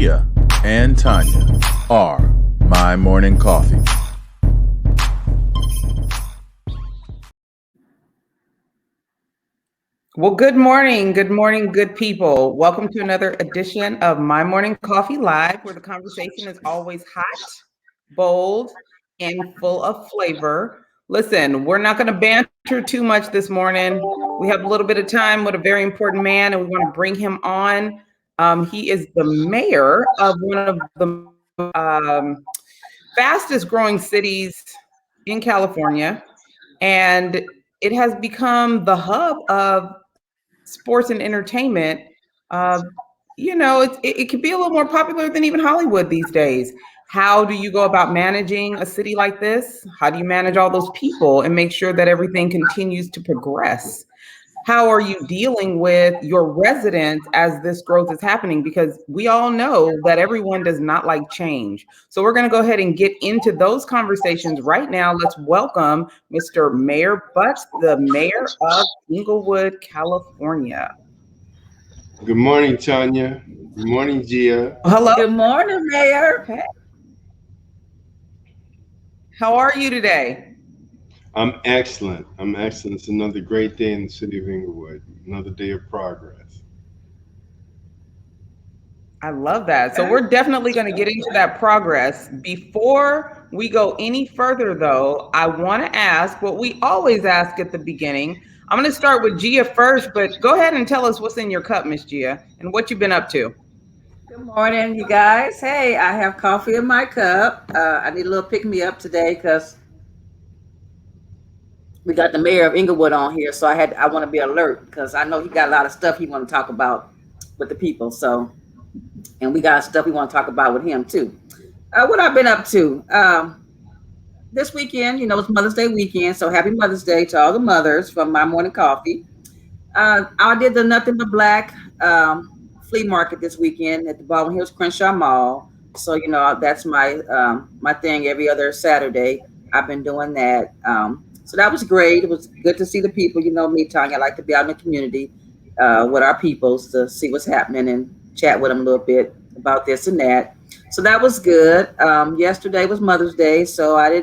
Gia and Tonya are My Morning Coffee. Well, good morning, good people. Welcome to another edition of My Morning Coffee Live, where the conversation is always hot, bold, and full of flavor. Listen, we're not going to banter too much this morning. We have a little bit of time with a very important man, and we want to bring him on. He is the mayor of one of the fastest growing cities in California, and it has become the hub of sports and entertainment. It could be a little more popular than even Hollywood these days. How do you go about managing a city like this? How do you manage all those people and make sure that everything continues to progress? How are you dealing with your residents as this growth is happening? Because we all know that everyone does not like change. So we're going to go ahead and get into those conversations right now. Let's welcome Mr. Mayor Butts, the mayor of Inglewood, California. Good morning, Tonya. Good morning, Gia. Hello. Good morning, Mayor. Hey. How are you today? I'm excellent. It's another great day in the city of Inglewood. Another day of progress. I love that. So we're definitely going to get into that progress. Before we go any further, though, I want to ask what we always ask at the beginning. I'm going to start with Gia first, but go ahead and tell us what's in your cup, Miss Gia, and what you've been up to. Good morning, you guys. Hey, I have coffee in my cup. I need a little pick-me-up today because we got the mayor of Inglewood on here, so I want to be alert because I know he got a lot of stuff he want to talk about with the people. So, and we got stuff we want to talk about with him too. What I've been up to this weekend, it's Mother's Day weekend, so happy Mother's Day to all the mothers from My Morning Coffee. I did the Nothing But Black flea market this weekend at the Baldwin Hills Crenshaw Mall. So that's my thing every other Saturday. I've been doing that. So that was great. It was good to see the people. You know me, Tonya, I like to be out in the community with our peoples to see what's happening and chat with them a little bit about this and that. So that was good. Yesterday was Mother's Day, so I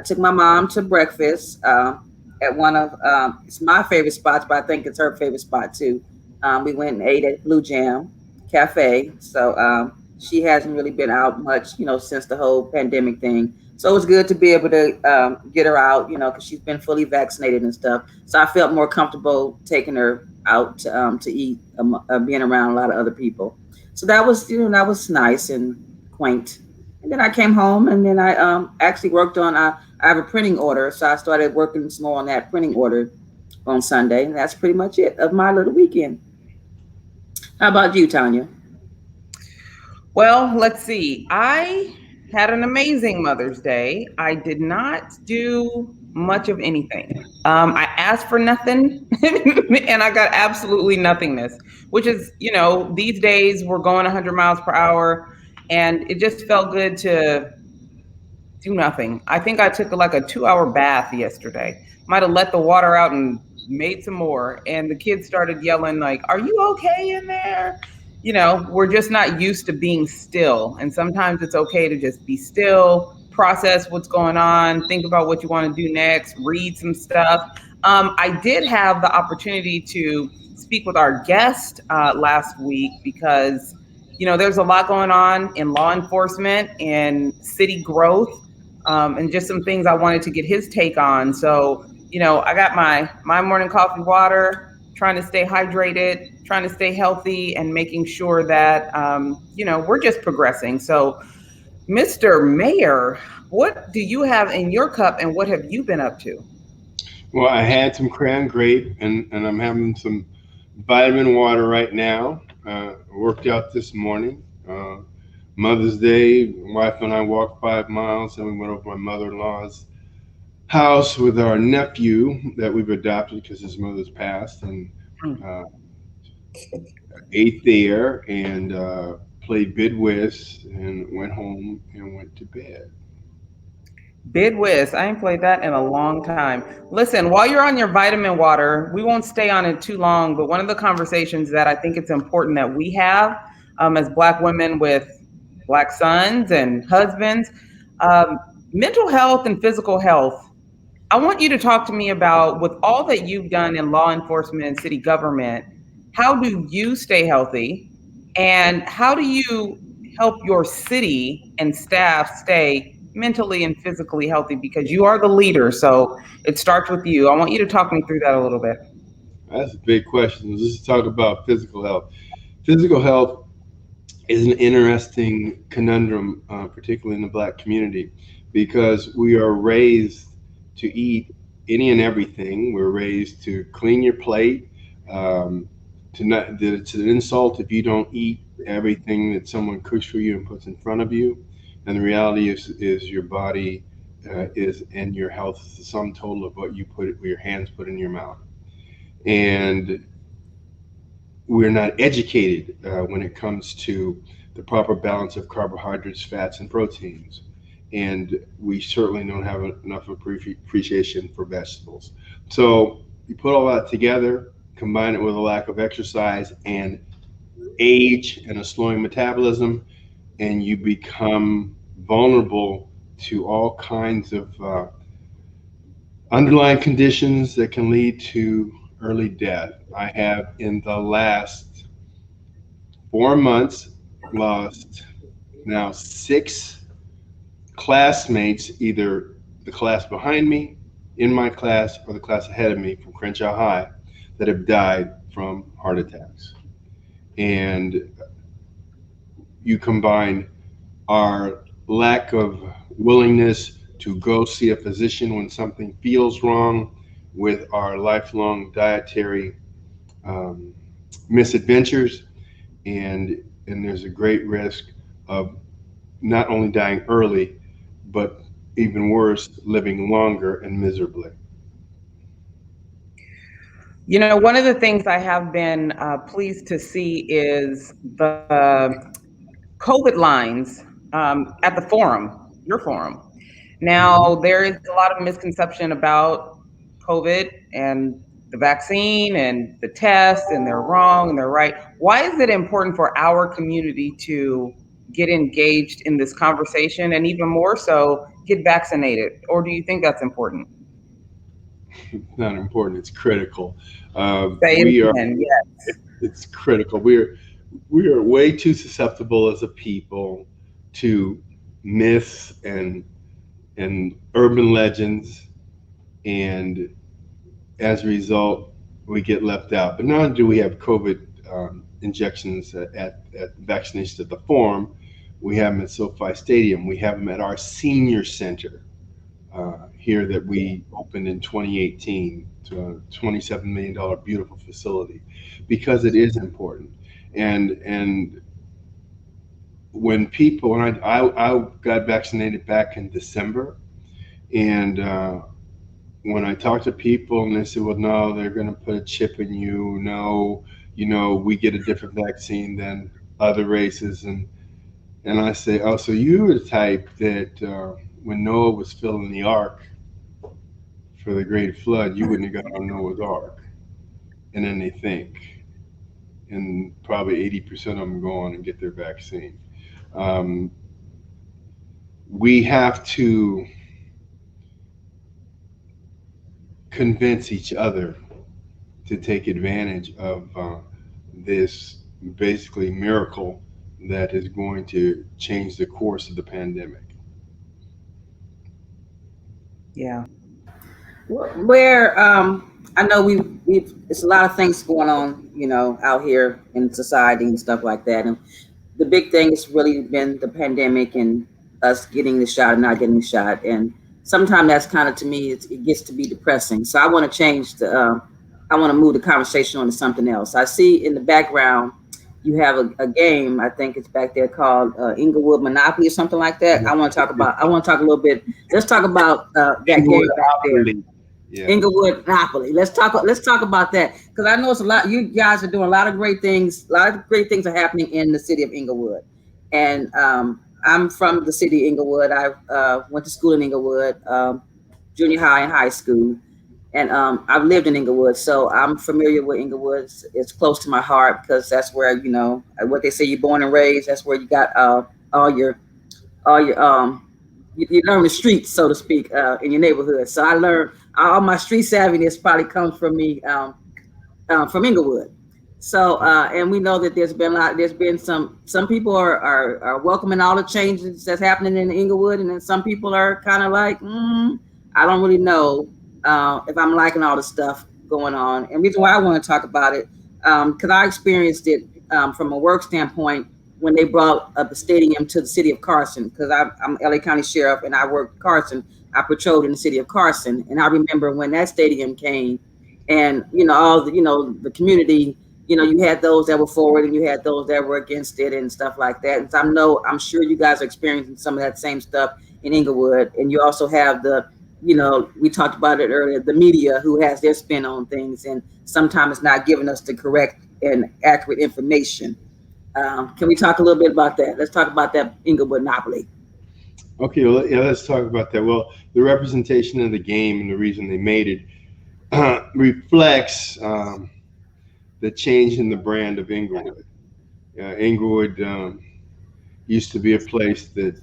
took my mom to breakfast at one of, it's my favorite spots, but I think it's her favorite spot too. We went and ate at Blue Jam Cafe. So she hasn't really been out much, since the whole pandemic thing. So it was good to be able to get her out, because she's been fully vaccinated and stuff. So I felt more comfortable taking her out to eat, being around a lot of other people. So that was, that was nice and quaint. And then I came home and then I actually worked on, I have a printing order. So I started working some more on that printing order on Sunday. And that's pretty much it of my little weekend. How about you, Tonya? Well, let's see. I had an amazing Mother's Day. I did not do much of anything. I asked for nothing and I got absolutely nothingness, which is, these days we're going 100 miles per hour and it just felt good to do nothing. I think I took like a 2-hour bath yesterday. Might have let the water out and made some more. And the kids started yelling like, "Are you okay in there?" We're just not used to being still. And sometimes it's okay to just be still, process what's going on, think about what you want to do next, read some stuff. I did have the opportunity to speak with our guest last week because, there's a lot going on in law enforcement and city growth and just some things I wanted to get his take on. So, I got my morning coffee water, trying to stay hydrated, trying to stay healthy, and making sure that, we're just progressing. So, Mr. Mayor, what do you have in your cup and what have you been up to? Well, I had some cran grape and I'm having some vitamin water right now. Worked out this morning. Mother's Day, wife and I walked 5 miles and we went over to my mother-in-law's house with our nephew that we've adopted because his mother's passed, and ate there and played bid whist and went home and went to bed. Bid whist. I ain't played that in a long time. Listen, while you're on your vitamin water, we won't stay on it too long, but one of the conversations that I think it's important that we have as Black women with Black sons and husbands. Um, Mental health and physical health. I want you to talk to me about, with all that you've done in law enforcement and city government, how do you stay healthy? And how do you help your city and staff stay mentally and physically healthy? Because you are the leader, so it starts with you. I want you to talk me through that a little bit. That's a big question. Let's just talk about physical health. Physical health is an interesting conundrum, particularly in the Black community, because we are raised to eat any and everything. We're raised to clean your plate, to not. It's an insult if you don't eat everything that someone cooks for you and puts in front of you. And the reality is your body is and your health is the sum total of what your hands put in your mouth. And we're not educated when it comes to the proper balance of carbohydrates, fats, and proteins. And we certainly don't have enough appreciation for vegetables. So you put all that together, combine it with a lack of exercise and age and a slowing metabolism, and you become vulnerable to all kinds of underlying conditions that can lead to early death. I have, in the last 4 months, lost now 6 classmates, either the class behind me, in my class, or the class ahead of me from Crenshaw High, that have died from heart attacks. And you combine our lack of willingness to go see a physician when something feels wrong with our lifelong dietary misadventures, and there's a great risk of not only dying early, but even worse, living longer and miserably. You know, one of the things I have been pleased to see is the COVID lines at the forum, your forum. Now, there is a lot of misconception about COVID and the vaccine and the tests, and they're wrong and they're right. Why is it important for our community to get engaged in this conversation, and even more so, get vaccinated? Or do you think that's important? Not important, it's critical. Say it We are, again, yes. it's critical. We are way too susceptible as a people to myths and urban legends, and as a result, we get left out. But not only do we have COVID injections at vaccinations at the Forum, we have them at SoFi Stadium. We have them at our senior center here that we opened in 2018 to a $27 million beautiful facility, because it is important. And when I got vaccinated back in December, and when I talk to people and they say, well, no, they're going to put a chip in you. No, we get a different vaccine than other races. And I say, oh, so you were the type that when Noah was filling the ark for the great flood, you wouldn't have got on Noah's ark. And then they think, and probably 80% of them go on and get their vaccine. We have to convince each other to take advantage of this basically miracle that is going to change the course of the pandemic. Yeah. Where I know we've it's a lot of things going on, out here in society and stuff like that. And the big thing has really been the pandemic and us getting the shot and not getting the shot. And sometimes that's kind of, to me, it gets to be depressing. So I want to I want to move the conversation on to something else. I see in the background, you have a game, I think it's back there, called Inglewood Monopoly or something like that. I want to talk a little bit. Let's talk about that game back there. Yeah. Inglewood Monopoly. Let's talk about that, because I know it's a lot. You guys are doing a lot of great things. A lot of great things are happening in the city of Inglewood, and I'm from the city of Inglewood. I went to school in Inglewood, junior high and high school, And I've lived in Inglewood, so I'm familiar with Inglewood. It's close to my heart because that's where, you know, what they say, you're born and raised. That's where you got all your you learn the streets, so to speak, in your neighborhood. So I learned all my street savviness probably comes from me, from Inglewood. So and we know that there's been some people are welcoming all the changes that's happening in Inglewood, and then some people are kind of like, I don't really know if I'm liking all the stuff going on. And reason why I want to talk about it, because I experienced it from a work standpoint when they brought up the stadium to the city of Carson, because I'm LA County Sheriff and I worked Carson. I patrolled in the city of Carson, and I remember when that stadium came, and you know, all the, you know, the community, you know, you had those that were for it and you had those that were against it and stuff like that. And so I'm sure you guys are experiencing some of that same stuff in Inglewood. And you also have the, you know, we talked about it earlier, the media who has their spin on things and sometimes it's not giving us the correct and accurate information. Can we talk a little bit about that? Let's talk about that Inglewood monopoly. Okay, well, yeah, let's talk about that. Well, the representation of the game and the reason they made it reflects the change in the brand of Inglewood. Inglewood used to be a place that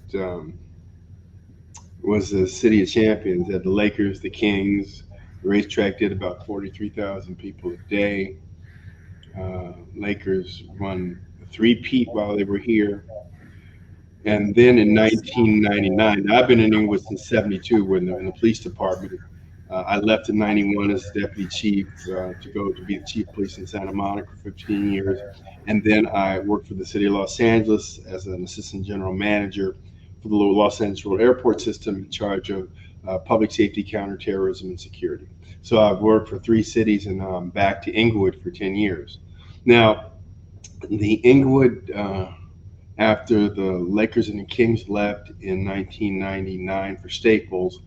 was a city of champions. Had the Lakers, the Kings. The racetrack did about 43,000 people a day. Lakers won a three-peat while they were here. And then in 1999, I've been in Inglewood since '72 when in the police department. I left in '91 as deputy chief to go to be the chief of police in Santa Monica for 15 years. And then I worked for the city of Los Angeles as an assistant general manager for the Los Angeles airport system in charge of public safety, counterterrorism, and security. So I've worked for 3 cities and now I'm back to Inglewood for 10 years. Now, the Inglewood, after the Lakers and the Kings left in 1999 for Staples,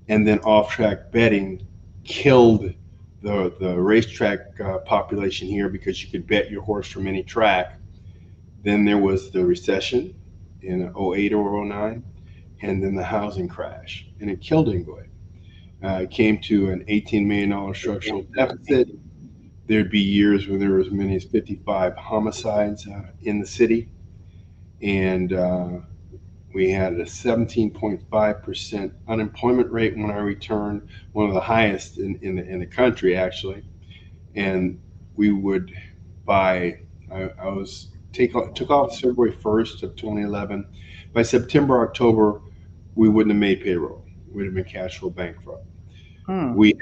and then off-track betting killed the racetrack population here because you could bet your horse from any track. Then there was the recession in '08 or '09, and then the housing crash, and it killed Inglewood. It came to an $18 million structural deficit. There'd be years where there were as many as 55 homicides in the city. And we had a 17.5% unemployment rate when I returned, one of the highest in the country, actually. And we would buy, took off February 1st of 2011. By September, October, we wouldn't have made payroll. We'd have been cash flow bankrupt. We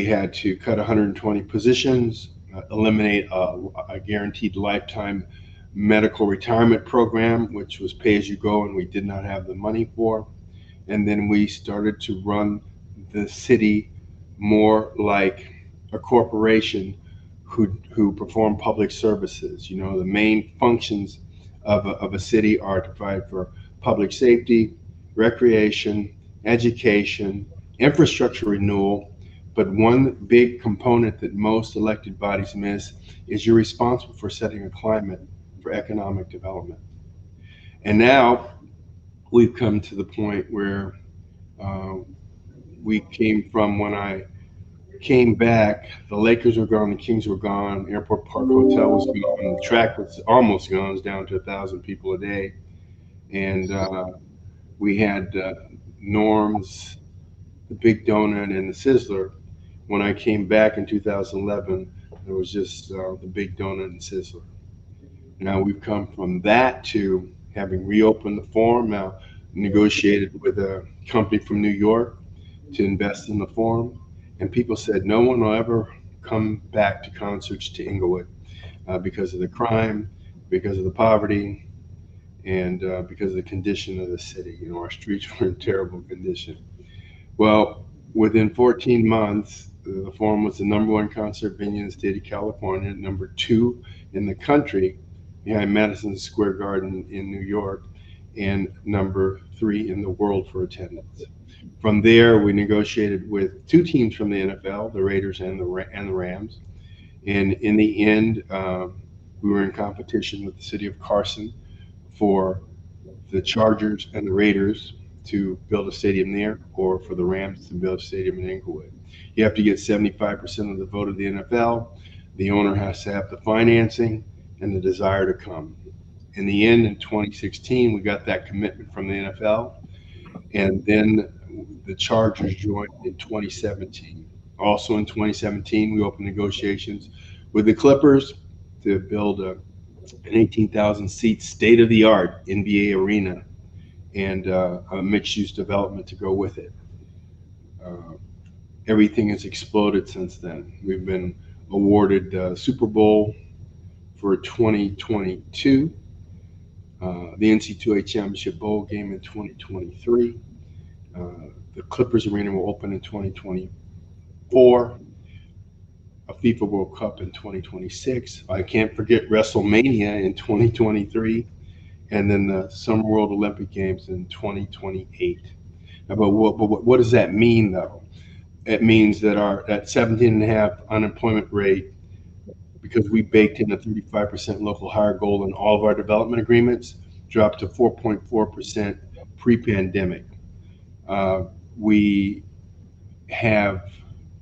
had to cut 120 positions, eliminate a guaranteed lifetime medical retirement program, which was pay as you go, and we did not have the money for. And then we started to run the city more like a corporation who perform public services. You know, the main functions of a city are to provide for public safety, recreation, education, infrastructure renewal. But one big component that most elected bodies miss is you're responsible for setting a climate for economic development. And now we've come to the point where we came from, when I came back, the Lakers were gone, the Kings were gone, Airport Park Hotel was gone, the track was almost gone, it was down to 1,000 people a day. And we had Norm's, the Big Donut, and the Sizzler. When I came back in 2011, there was just the Big Donut and Sizzler. Now we've come from that to having reopened the Forum, now negotiated with a company from New York to invest in the Forum. And people said no one will ever come back to concerts to Inglewood because of the crime, because of the poverty, and because of the condition of the city. You know, our streets were in terrible condition. Well, within 14 months, the Forum was the #1 concert venue in the state of California, #2 in the country behind Madison Square Garden in New York, and #3 in the world for attendance. From there, we negotiated with 2 teams from the NFL, the Raiders and the Rams. And in the end, we were in competition with the city of Carson for the Chargers and the Raiders to build a stadium there, or for the Rams to build a stadium in Inglewood. You have to get 75% of the vote of the NFL. The owner has to have the financing and the desire to come. In the end, in 2016, we got that commitment from the NFL. And then the Chargers joined in 2017. Also in 2017, we opened negotiations with the Clippers to build an 18,000 seat state-of-the-art NBA arena and a mixed-use development to go with it. Everything has exploded since then. We've been awarded Super Bowl for 2022, the NC2A Championship Bowl game in 2023. The Clippers Arena will open in 2024, a FIFA World Cup in 2026. I can't forget WrestleMania in 2023, and then the Summer World Olympic Games in 2028. Now, but what does that mean, though? It means that that 17.5 unemployment rate, because we baked in a 35% local hire goal in all of our development agreements, dropped to 4.4% pre-pandemic. We have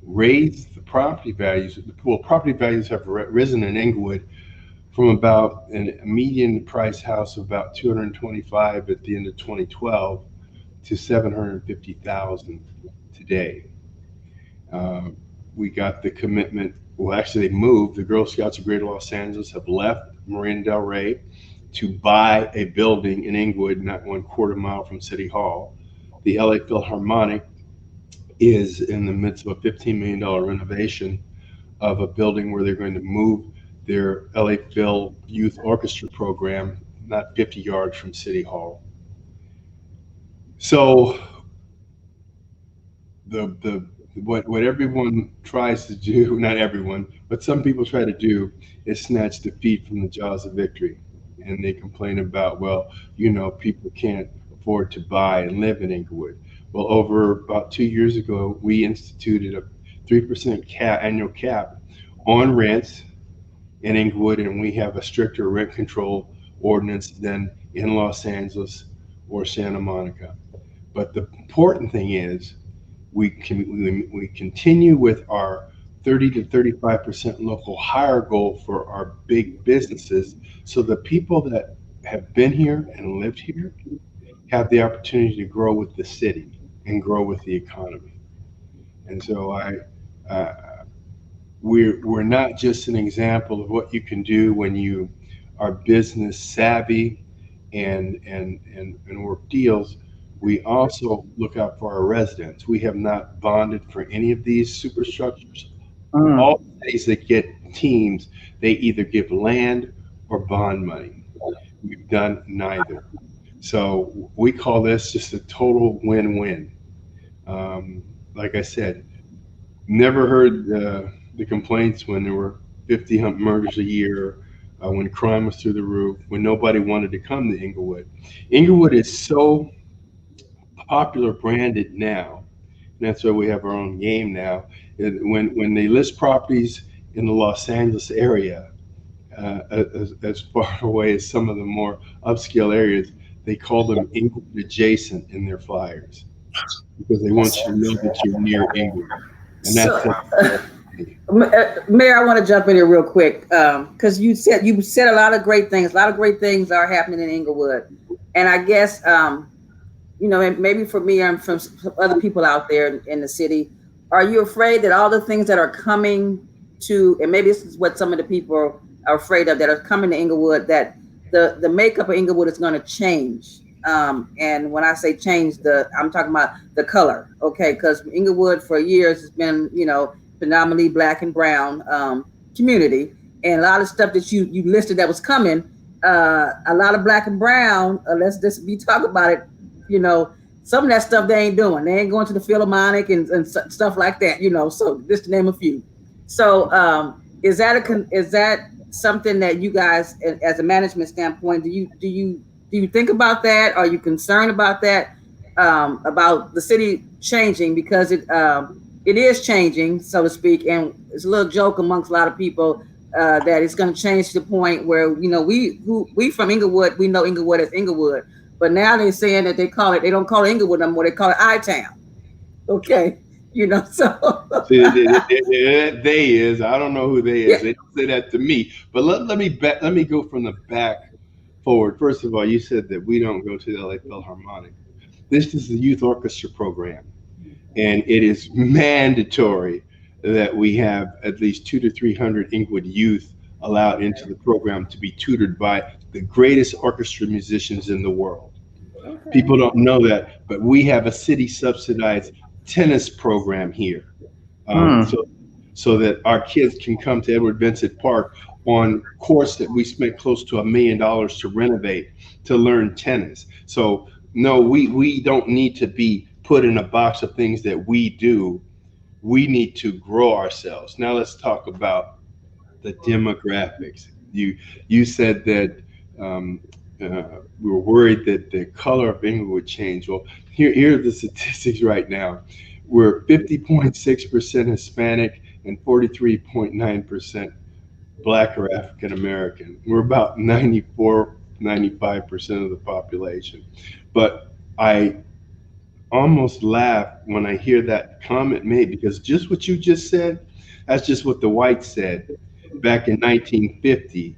raised the property values. Well, property values have risen in Inglewood from about a median price house of about $225 at the end of 2012 to $750,000 today. We got the commitment. Well, actually, they moved. The Girl Scouts of Greater Los Angeles have left Marina Del Rey to buy a building in Inglewood, not 1/4 mile from City Hall. The LA Philharmonic is in the midst of a $15 million renovation of a building where they're going to move their LA Phil Youth Orchestra program not 50 yards from City Hall. So what everyone tries to do, not everyone, but some people try to do, is snatch defeat from the jaws of victory. And they complain about, well, people can't afford to buy and live in Inglewood. Well, over about 2 years ago, we instituted a 3% annual cap on rents in Inglewood, and we have a stricter rent control ordinance than in Los Angeles or Santa Monica. But the important thing is, we continue with our 30 to 35% local hire goal for our big businesses, so the people that have been here and lived here have the opportunity to grow with the city and grow with the economy. And so we're not just an example of what you can do when you are business savvy and work deals. We also look out for our residents. We have not bonded for any of these superstructures. All cities that get teams, they either give land or bond money. We've done neither. So we call this just a total win-win. Like I said, never heard the complaints when there were 50 murders a year, when crime was through the roof, when nobody wanted to come to Inglewood. Inglewood is so popular branded now, and that's why we have our own game now. When they list properties in the Los Angeles area, as far away as some of the more upscale areas, they call them Inglewood adjacent in their flyers, because they want you to know that you're near Inglewood. And that's Mayor, I want to jump in here real quick, because you said a lot of great things. A lot of great things are happening in Inglewood, and I guess maybe for me, I'm from other people out there in the city. Are you afraid that all the things that are coming to, and maybe this is what some of the people are afraid of, that are coming to Inglewood, that the makeup of Inglewood is going to change? And when I say change, I'm talking about the color, okay? Because Inglewood for years has been, predominantly Black and brown community, and a lot of stuff that you listed that was coming, a lot of Black and brown. Let's just be talking about it. Some of that stuff they ain't doing. They ain't going to the Philharmonic and stuff like that. So just to name a few. So is that something that you guys, as a management standpoint, do you think about that? Are you concerned about that? About the city changing, because it is changing, so to speak, and it's a little joke amongst a lot of people that it's going to change to the point where we from Inglewood, we know Inglewood as Inglewood, but now they're saying that they don't call it Inglewood no more. They call it I-Town. Okay, you know, so. See, they is. I don't know who they is. They don't say that to me. But let me go from the back forward. First of all, you said that we don't go to the LA Philharmonic. This is the youth orchestra program, and it is mandatory that we have at least 200 to 300 Inglewood youth allowed into the program to be tutored by the greatest orchestra musicians in the world. Okay. People don't know that, but we have a city subsidized tennis program here. So that our kids can come to Edward Vincent Park on courts that we spent close to $1 million to renovate to learn tennis. So no, we don't need to be put in a box of things that we do. We need to grow ourselves. Now let's talk about the demographics. You said that we were worried that the color of England would change. Well, here are the statistics right now. We're 50.6% Hispanic and 43.9% Black or African American. We're about 94, 95% of the population. But I almost laugh when I hear that comment made, because just what you just said, that's just what the whites said back in 1950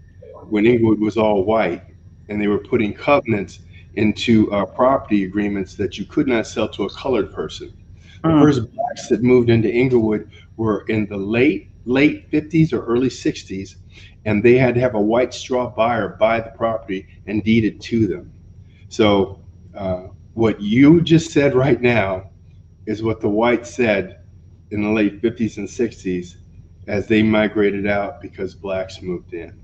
when Inglewood was all white and they were putting covenants into property agreements that you could not sell to a colored person. The first blacks that moved into Inglewood were in the late 50s or early 60s, and they had to have a white straw buyer buy the property and deed it to them. So what you just said right now is what the whites said in the late 50s and 60s as they migrated out because blacks moved in.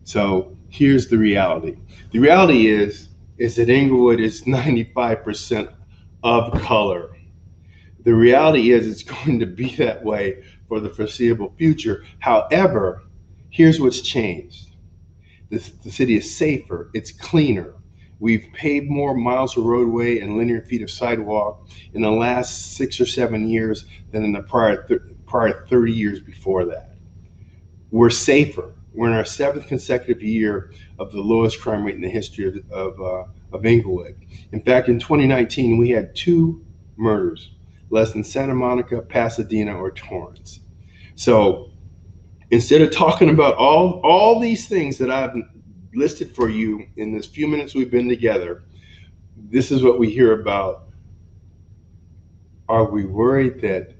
So here's the reality. The reality is that Inglewood is 95% of color. The reality is it's going to be that way for the foreseeable future. However, here's what's changed. The city is safer, it's cleaner. We've paved more miles of roadway and linear feet of sidewalk in the last 6 or 7 years than in the prior 30 years before that. We're safer. We're in our 7th consecutive year of the lowest crime rate in the history of Inglewood. In fact, in 2019, we had 2 murders, less than Santa Monica, Pasadena, or Torrance. So instead of talking about all these things that I've listed for you in this few minutes we've been together, this is what we hear about. Are we worried that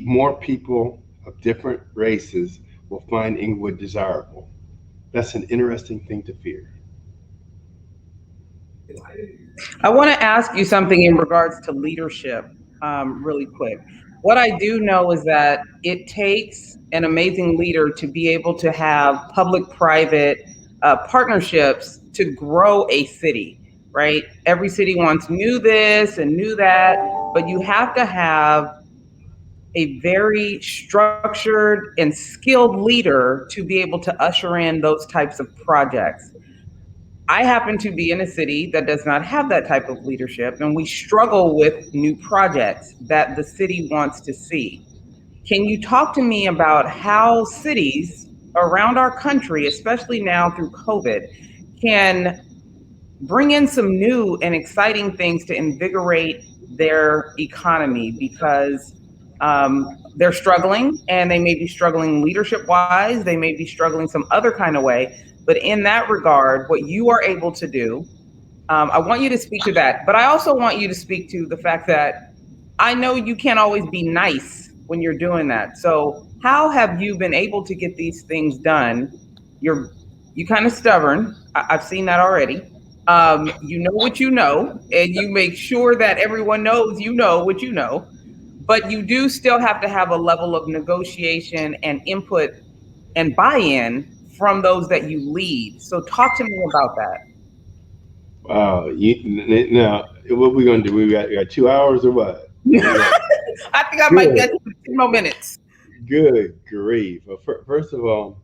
more people of different races will find Inglewood desirable? That's an interesting thing to fear. I want to ask you something in regards to leadership, really quick. What I do know is that it takes an amazing leader to be able to have public-private partnerships to grow a city, right? Every city wants new this and new that, but you have to have a very structured and skilled leader to be able to usher in those types of projects. I happen to be in a city that does not have that type of leadership, and we struggle with new projects that the city wants to see. Can you talk to me about how cities around our country, especially now through COVID, can bring in some new and exciting things to invigorate their economy? Because they're struggling, and they may be struggling leadership wise, they may be struggling some other kind of way. But in that regard, what you are able to do, I want you to speak to that. But I also want you to speak to the fact that I know you can't always be nice when you're doing that. So how have you been able to get these things done? You kind of stubborn. I've seen that already. You know what you know, and you make sure that everyone knows you know what you know. But you do still have to have a level of negotiation and input and buy-in from those that you lead. So talk to me about that. Wow. Now, what we going to do? We got 2 hours or what? I think I might get 2 more minutes. Good grief. Well, first of all,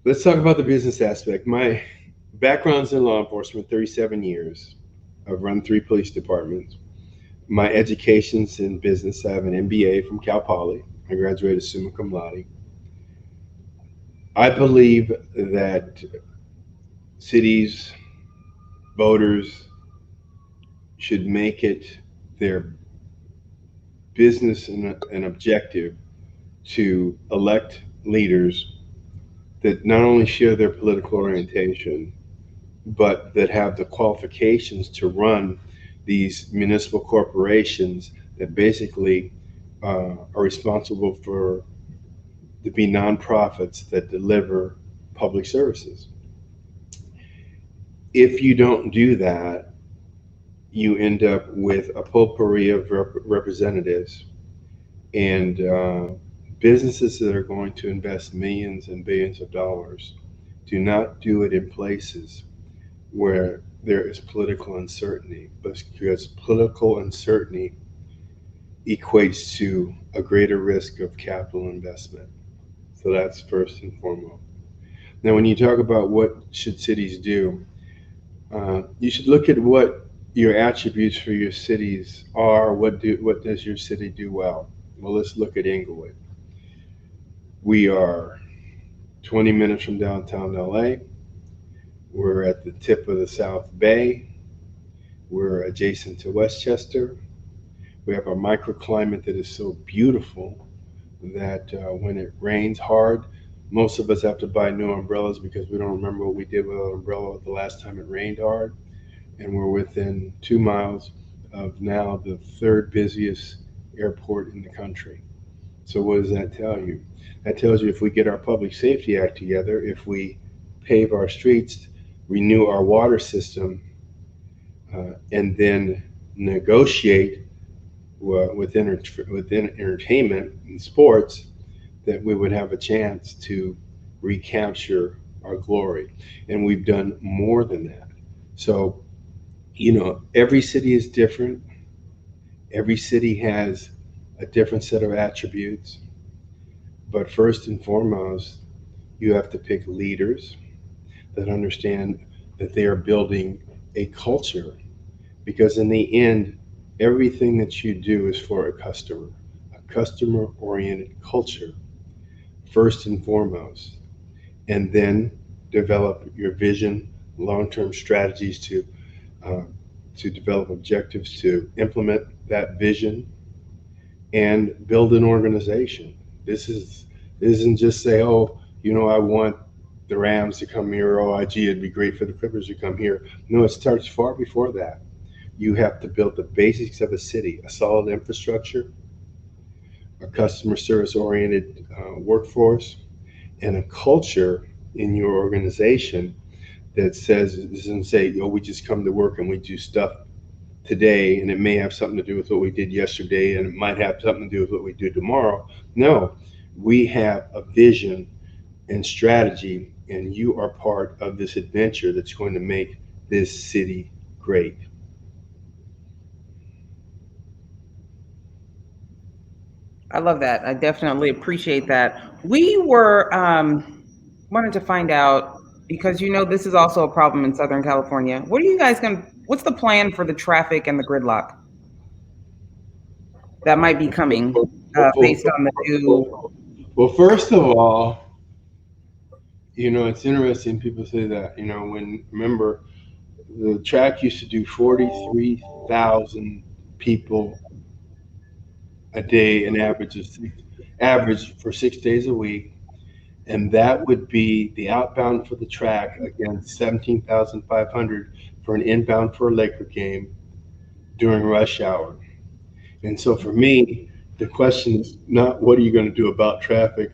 let's talk about the business aspect. My background's in law enforcement, 37 years. I've run 3 police departments. My education's in business. I have an MBA from Cal Poly. I graduated summa cum laude. I believe that cities, voters should make it their business and an objective to elect leaders that not only share their political orientation, but that have the qualifications to run these municipal corporations that basically are responsible for to be nonprofits that deliver public services. If you don't do that, you end up with a potpourri of representatives and businesses that are going to invest millions and billions of dollars. Do not do it in places where there is political uncertainty, because political uncertainty equates to a greater risk of capital investment. So that's first and foremost. Now, when you talk about what should cities do, you should look at what your attributes for your cities are. What does your city do well? Well, let's look at Inglewood. We are 20 minutes from downtown LA. We're at the tip of the South Bay. We're adjacent to Westchester. We have a microclimate that is so beautiful that when it rains hard, most of us have to buy new umbrellas because we don't remember what we did with an umbrella the last time it rained hard. And we're within 2 miles of now the third busiest airport in the country. So what does that tell you? That tells you if we get our Public Safety Act together, if we pave our streets, renew our water system, and then negotiate within entertainment and sports, that we would have a chance to recapture our glory. And we've done more than that. So, every city is different. Every city has a different set of attributes. But first and foremost, you have to pick leaders that understand that they are building a culture, because in the end, everything that you do is for a customer-oriented culture, first and foremost, and then develop your vision, long-term strategies to develop objectives to implement that vision, and build an organization. This isn't just say, oh, I want the Rams to come here. Oh, it'd be great for the Clippers to come here. No, it starts far before that. You have to build the basics of a city, a solid infrastructure, a customer service oriented workforce, and a culture in your organization that doesn't say, we just come to work and we do stuff today, and it may have something to do with what we did yesterday, and it might have something to do with what we do tomorrow. No, we have a vision and strategy, and you are part of this adventure that's going to make this city great. I love that. I definitely appreciate that. We were wanted to find out, because this is also a problem in Southern California. What's the plan for the traffic and the gridlock that might be coming based on the new? Well, first of all, it's interesting. People say that, remember the track used to do 43,000 people a day, an average for 6 days a week. And that would be the outbound for the track against 17,500 for an inbound for a Laker game during rush hour. And so for me, the question is not what are you going to do about traffic?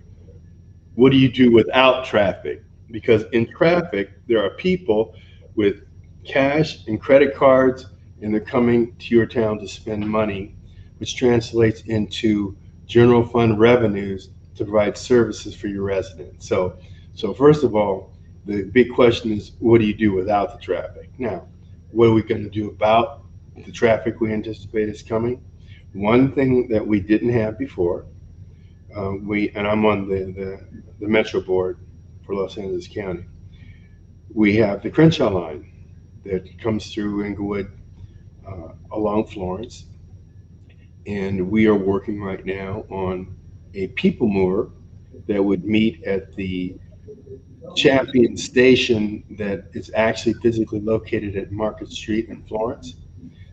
What do you do without traffic? Because in traffic, there are people with cash and credit cards, and they're coming to your town to spend money, which translates into general fund revenues to provide services for your residents. So first of all, the big question is, what do you do without the traffic? Now, what are we going to do about the traffic we anticipate is coming? One thing that we didn't have before, and I'm on the Metro Board for Los Angeles County, we have the Crenshaw line that comes through Inglewood along Florence, and we are working right now on a people mover that would meet at the Champion Station that is actually physically located at Market Street in Florence,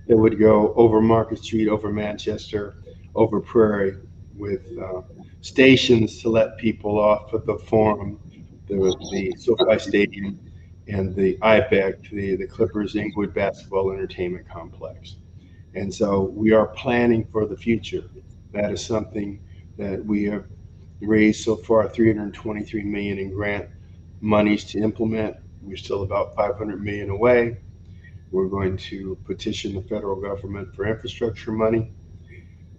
that would go over Market Street, over Manchester, over Prairie with stations to let people off at the Forum, the SoFi Stadium, and the IBEC, the Clippers Inglewood Basketball Entertainment Complex. And so we are planning for the future. That is something that we have raised so far 323 million in grant monies to implement. We're still about 500 million away. We're going to petition the federal government for infrastructure money.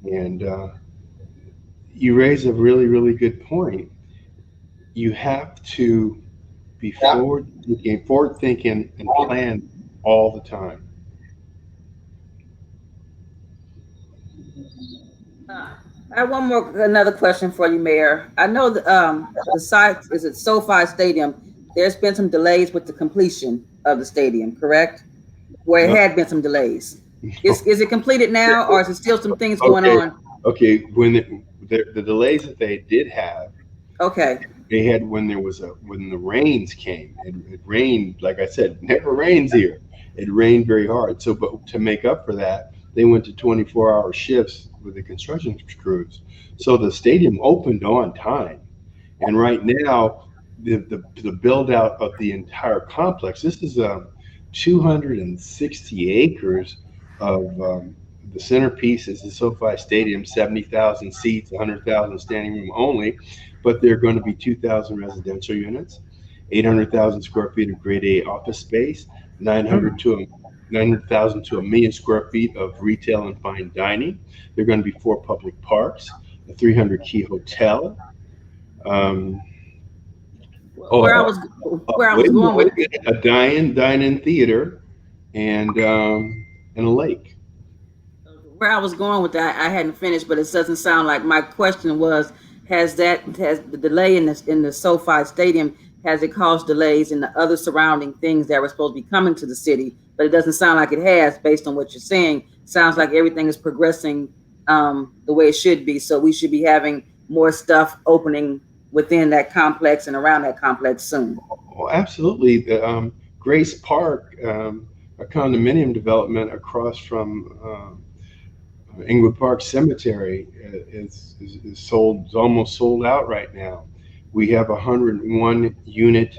And you raise a really, really good point. You have to be forward thinking, and plan all the time. I have another question for you, Mayor. I know the site is at SoFi Stadium. There's been some delays with the completion of the stadium, correct? Where it had been some delays. Is it completed now, or is it still some things going on? Okay, when the delays that they did have, okay, they had when the rains came. It rained, like I said, it never rains here. It rained very hard. So, but to make up for that, they went to 24-hour shifts with the construction crews. So the stadium opened on time. And right now, the build out of the entire complex. This is 260 acres of the centerpiece is the SoFi Stadium, 70,000 seats, 100,000 standing room only, but there are going to be 2,000 residential units, 800,000 square feet of grade A office space, 900,000 to 1 million square feet of retail and fine dining. There are going to be 4 public parks, a 300-key hotel. Where I was going with a dine-in theater, and a lake. Where I was going with that, I hadn't finished, but it doesn't sound like my question was: has the delay in the SoFi Stadium, has it caused delays in the other surrounding things that were supposed to be coming to the city? But it doesn't sound like it has, based on what you're saying. Sounds like everything is progressing the way it should be. So we should be having more stuff opening within that complex and around that complex soon. Oh, absolutely. The Grace Park, a condominium development across from Inglewood Park Cemetery, is sold. Is almost sold out right now. We have 101 unit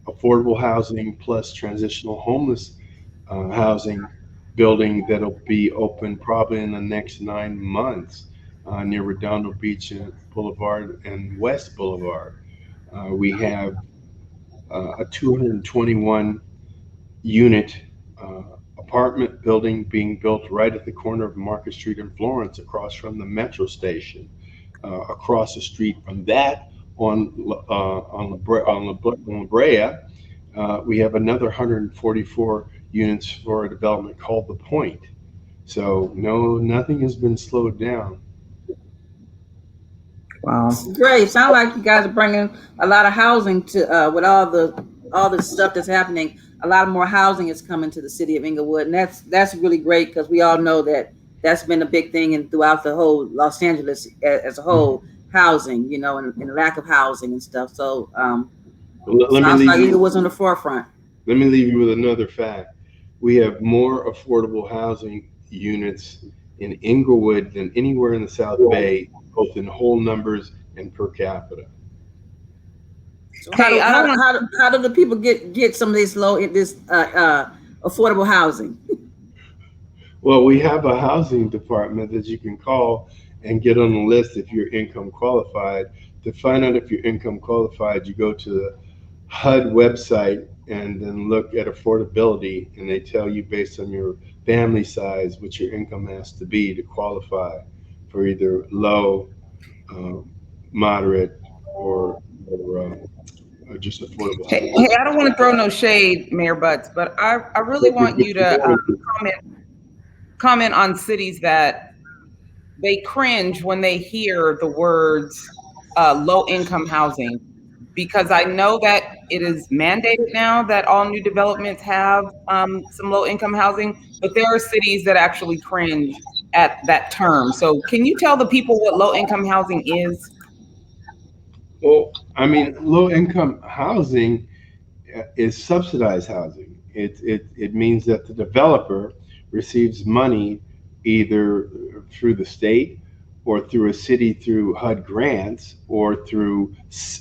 affordable housing plus transitional homeless housing building that'll be open probably in the next 9 months near Redondo Beach Boulevard and West Boulevard. We have a 221 unit apartment building being built right at the corner of Market Street in Florence, across from the metro station. Across the street from that, on La Brea, we have another 144 units for a development called The Point. So no, nothing has been slowed down. Wow, great! Sound like you guys are bringing a lot of housing to with all the stuff that's happening. A lot more housing is coming to the city of Inglewood, and that's really great, because we all know that's been a big thing and throughout the whole Los Angeles as a whole, housing, and lack of housing and stuff. So sounds like Inglewood's on the forefront. Let me leave you with another fact. We have more affordable housing units in Inglewood than anywhere in the South Bay, both in whole numbers and per capita. So how do the people get some of this affordable housing? Well, we have a housing department that you can call and get on the list if you're income qualified. To find out if you're income qualified, you go to the HUD website and then look at affordability, and they tell you based on your family size what your income has to be to qualify for either low, moderate, or just affordable. Hey, I don't want to throw no shade, Mayor Butts, but I really want you to comment on cities that they cringe when they hear the words low-income housing, because I know that it is mandated now that all new developments have some low-income housing, but there are cities that actually cringe at that term. So can you tell the people what low-income housing is? Well, I mean, low-income housing is subsidized housing. It means that the developer receives money either through the state or through a city through HUD grants or through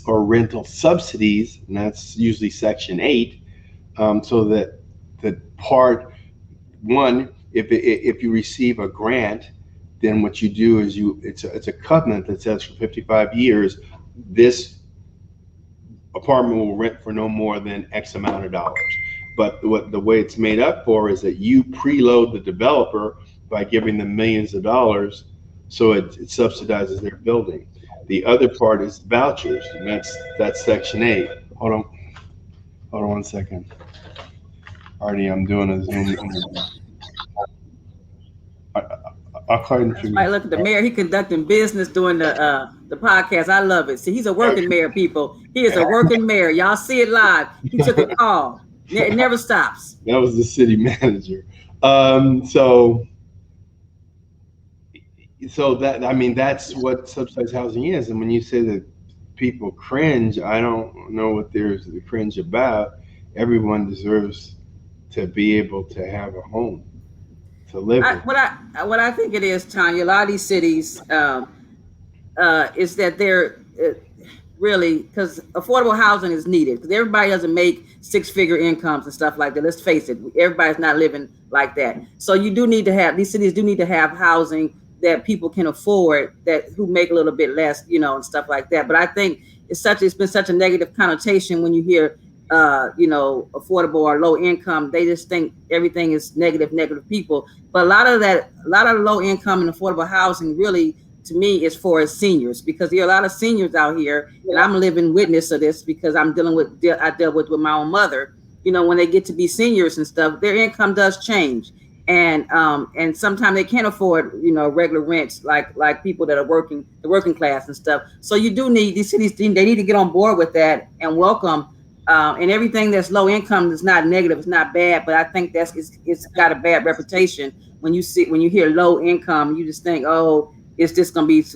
rental subsidies, and that's usually Section 8, so that part one, if you receive a grant, then what you do is it's a covenant that says for 55 years, this apartment will rent for no more than X amount of dollars. But the way it's made up for is that you preload the developer by giving them millions of dollars, so it subsidizes their building. The other part is vouchers, and that's Section 8. Hold on 1 second. Artie, I'm doing a Zoom interview. I'll call you in a few I minutes. look at the mayor. He conducting business doing the podcast. I love it. See, he's a working mayor, people. He is a working mayor. Y'all see it live. He took a call. It never stops. That was the city manager. So that, I mean, that's what subsidized housing is. And when you say that people cringe, I don't know what there's to cringe about. Everyone deserves to be able to have a home to live in. What I think it is, Tonya, a lot of these cities is that they're really, because affordable housing is needed, because everybody doesn't make six-figure incomes and stuff like that. Let's face it, everybody's not living like that. So you do need to have, these cities do need to have housing that people can afford, that who make a little bit less, and stuff like that. But I think it's been such a negative connotation when you hear affordable or low income. They just think everything is negative people. But a lot of low income and affordable housing really, to me, is for seniors, because there are a lot of seniors out here, and I'm a living witness of this because I dealt with my own mother. When they get to be seniors and stuff, their income does change, and sometimes they can't afford regular rents like people that are working, the working class and stuff. So you do need these cities. They need to get on board with that and welcome. And everything that's low income is not negative, it's not bad, but I think it's got a bad reputation. When you hear low income, you just think, oh, it's just gonna be this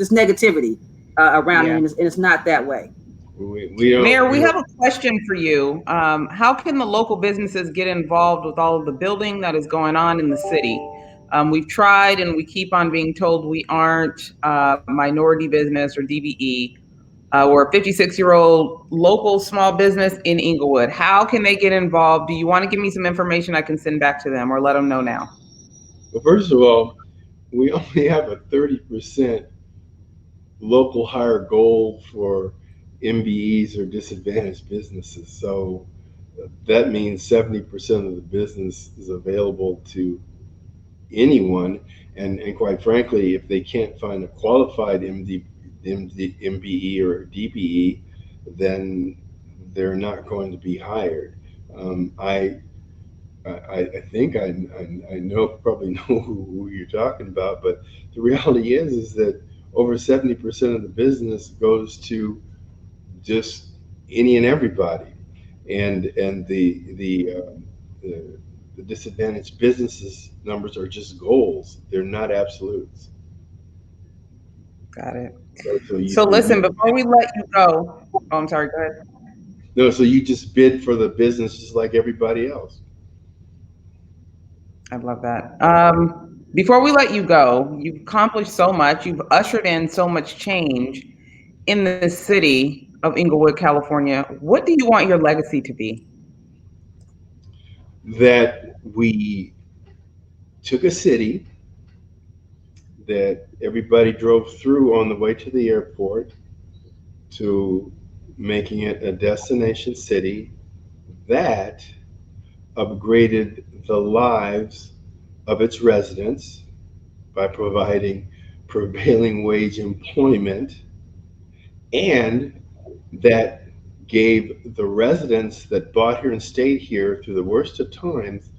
negativity around it, and it's not that way. Mayor, we have a question for you. How can the local businesses get involved with all of the building that is going on in the city? We've tried, and we keep on being told we aren't minority business or DBE. We're a 56-year-old local small business in Inglewood. How can they get involved? Do you want to give me some information I can send back to them, or let them know now? Well, first of all, we only have a 30% local hire goal for MBEs or disadvantaged businesses. So that means 70% of the business is available to anyone. And quite frankly, if they can't find a qualified MBE or DBE, then they're not going to be hired. I think I probably know who you're talking about, but the reality is that over 70% of the business goes to just any and everybody, and the disadvantaged businesses numbers are just goals. They're not absolutes. Got it. So listen, before we let you go, I'm sorry, go ahead. No, so you just bid for the business just like everybody else. I love that. Before we let you go, you've accomplished so much. You've ushered in so much change in the city of Inglewood, California. What do you want your legacy to be? That we took a city that everybody drove through on the way to the airport to making it a destination city that upgraded the lives of its residents by providing prevailing wage employment, and that gave the residents that bought here and stayed here through the worst of times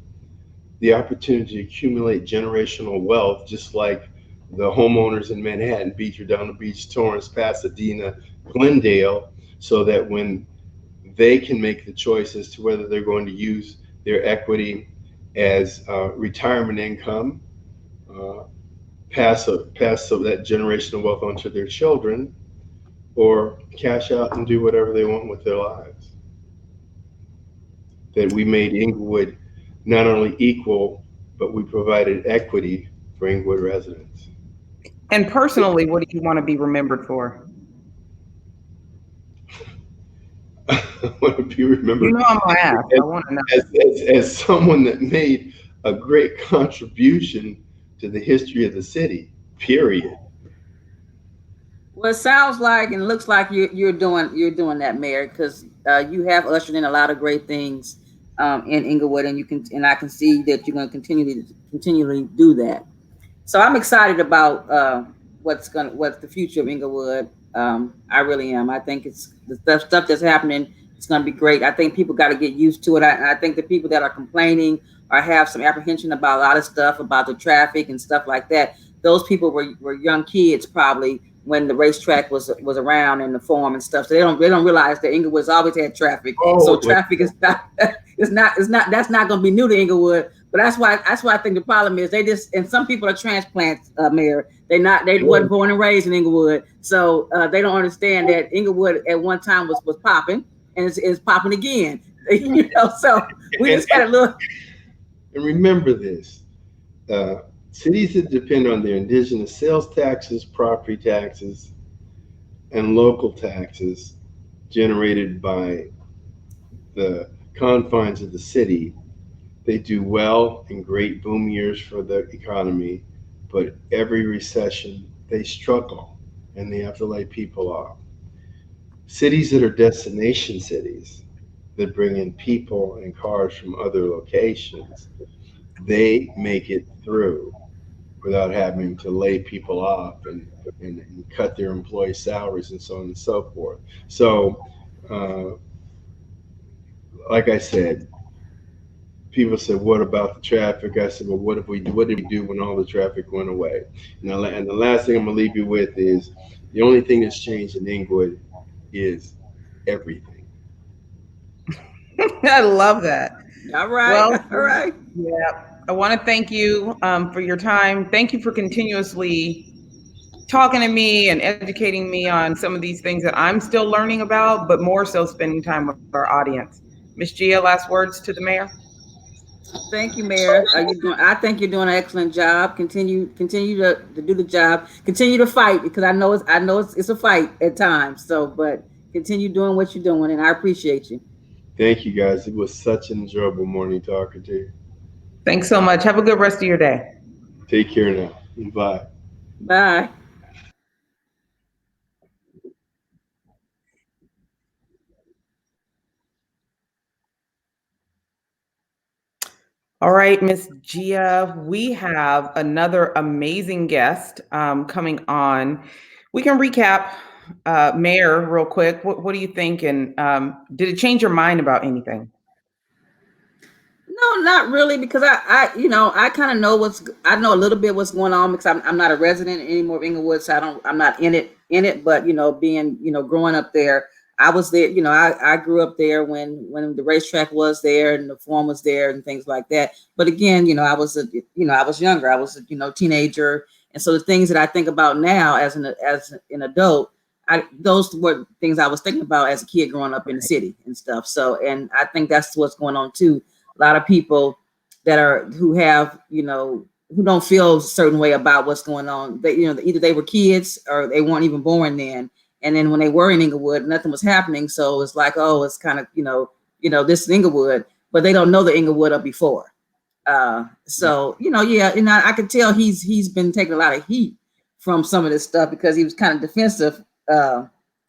the opportunity to accumulate generational wealth, just like the homeowners in Manhattan Beach or down the beach, Torrance, Pasadena, Glendale, so that when they can make the choice as to whether they're going to use their equity as retirement income, pass that generational wealth on to their children, or cash out and do whatever they want with their lives. That we made Inglewood not only equal but we provided equity for Inglewood residents. And personally, what do you want to be remembered for? I want to be remembered I'm gonna ask. I want to know. as someone that made a great contribution to the history of the city, period. Well, it sounds like and looks like you're doing that, Mayor, because you have ushered in a lot of great things in Inglewood, and I can see that you're going to continually do that. So I'm excited about what's the future of Inglewood. I really am. I think it's the stuff that's happening. It's going to be great. I think people got to get used to it. I think the people that are complaining or have some apprehension about a lot of stuff about the traffic and stuff like that, those people were young kids probably when the racetrack was around in the Forum and stuff. So they don't realize that Inglewood's always had traffic. So traffic is not that's not going to be new to Inglewood. But that's why I think the problem is and some people are transplants, Mayor. They wasn't born and raised in Inglewood, so they don't understand that Inglewood at one time was popping and it's popping again. So we just got to look. And remember this: cities that depend on their indigenous sales taxes, property taxes, and local taxes generated by the confines of the city, they do well in great boom years for the economy, but every recession they struggle and they have to lay people off. Cities that are destination cities that bring in people and cars from other locations, they make it through without having to lay people off and cut their employee salaries and so on and so forth. So, like I said, people said, "What about the traffic?" I said, "Well, what did we do when all the traffic went away?" And the last thing I'm gonna leave you with is the only thing that's changed in Inglewood is everything. I love that. All right. Well, all right. Yeah. I want to thank you for your time. Thank you for continuously talking to me and educating me on some of these things that I'm still learning about, but more so spending time with our audience. Ms. Gia, last words to the mayor. Thank you, Mayor. I think you're doing an excellent job. Continue to do the job. Continue to fight, because I know it's a fight at times. So, but continue doing what you're doing, and I appreciate you. Thank you, guys. It was such an enjoyable morning talking to you. Thanks so much. Have a good rest of your day. Take care now. Bye. Bye. All right, Miss Gia, we have another amazing guest coming on. We can recap, Mayor, real quick. What do you think? And did it change your mind about anything? No, not really, because I kind of know I know a little bit what's going on, because I'm not a resident anymore of Inglewood, so I'm not in it. But being growing up there, I was there. I grew up there when the racetrack was there and the Forum was there and things like that. But again, I was younger. I was a teenager, and so the things that I think about now as an adult, those were things I was thinking about as a kid growing up in the city and stuff. So, and I think that's what's going on too. A lot of people who don't feel a certain way about what's going on. They, either they were kids or they weren't even born then. And then when they were in Inglewood, nothing was happening. So it's like, oh, it's kind of, this is Inglewood, but they don't know the Inglewood of before. So, yeah, and I could tell he's been taking a lot of heat from some of this stuff, because he was kind of defensive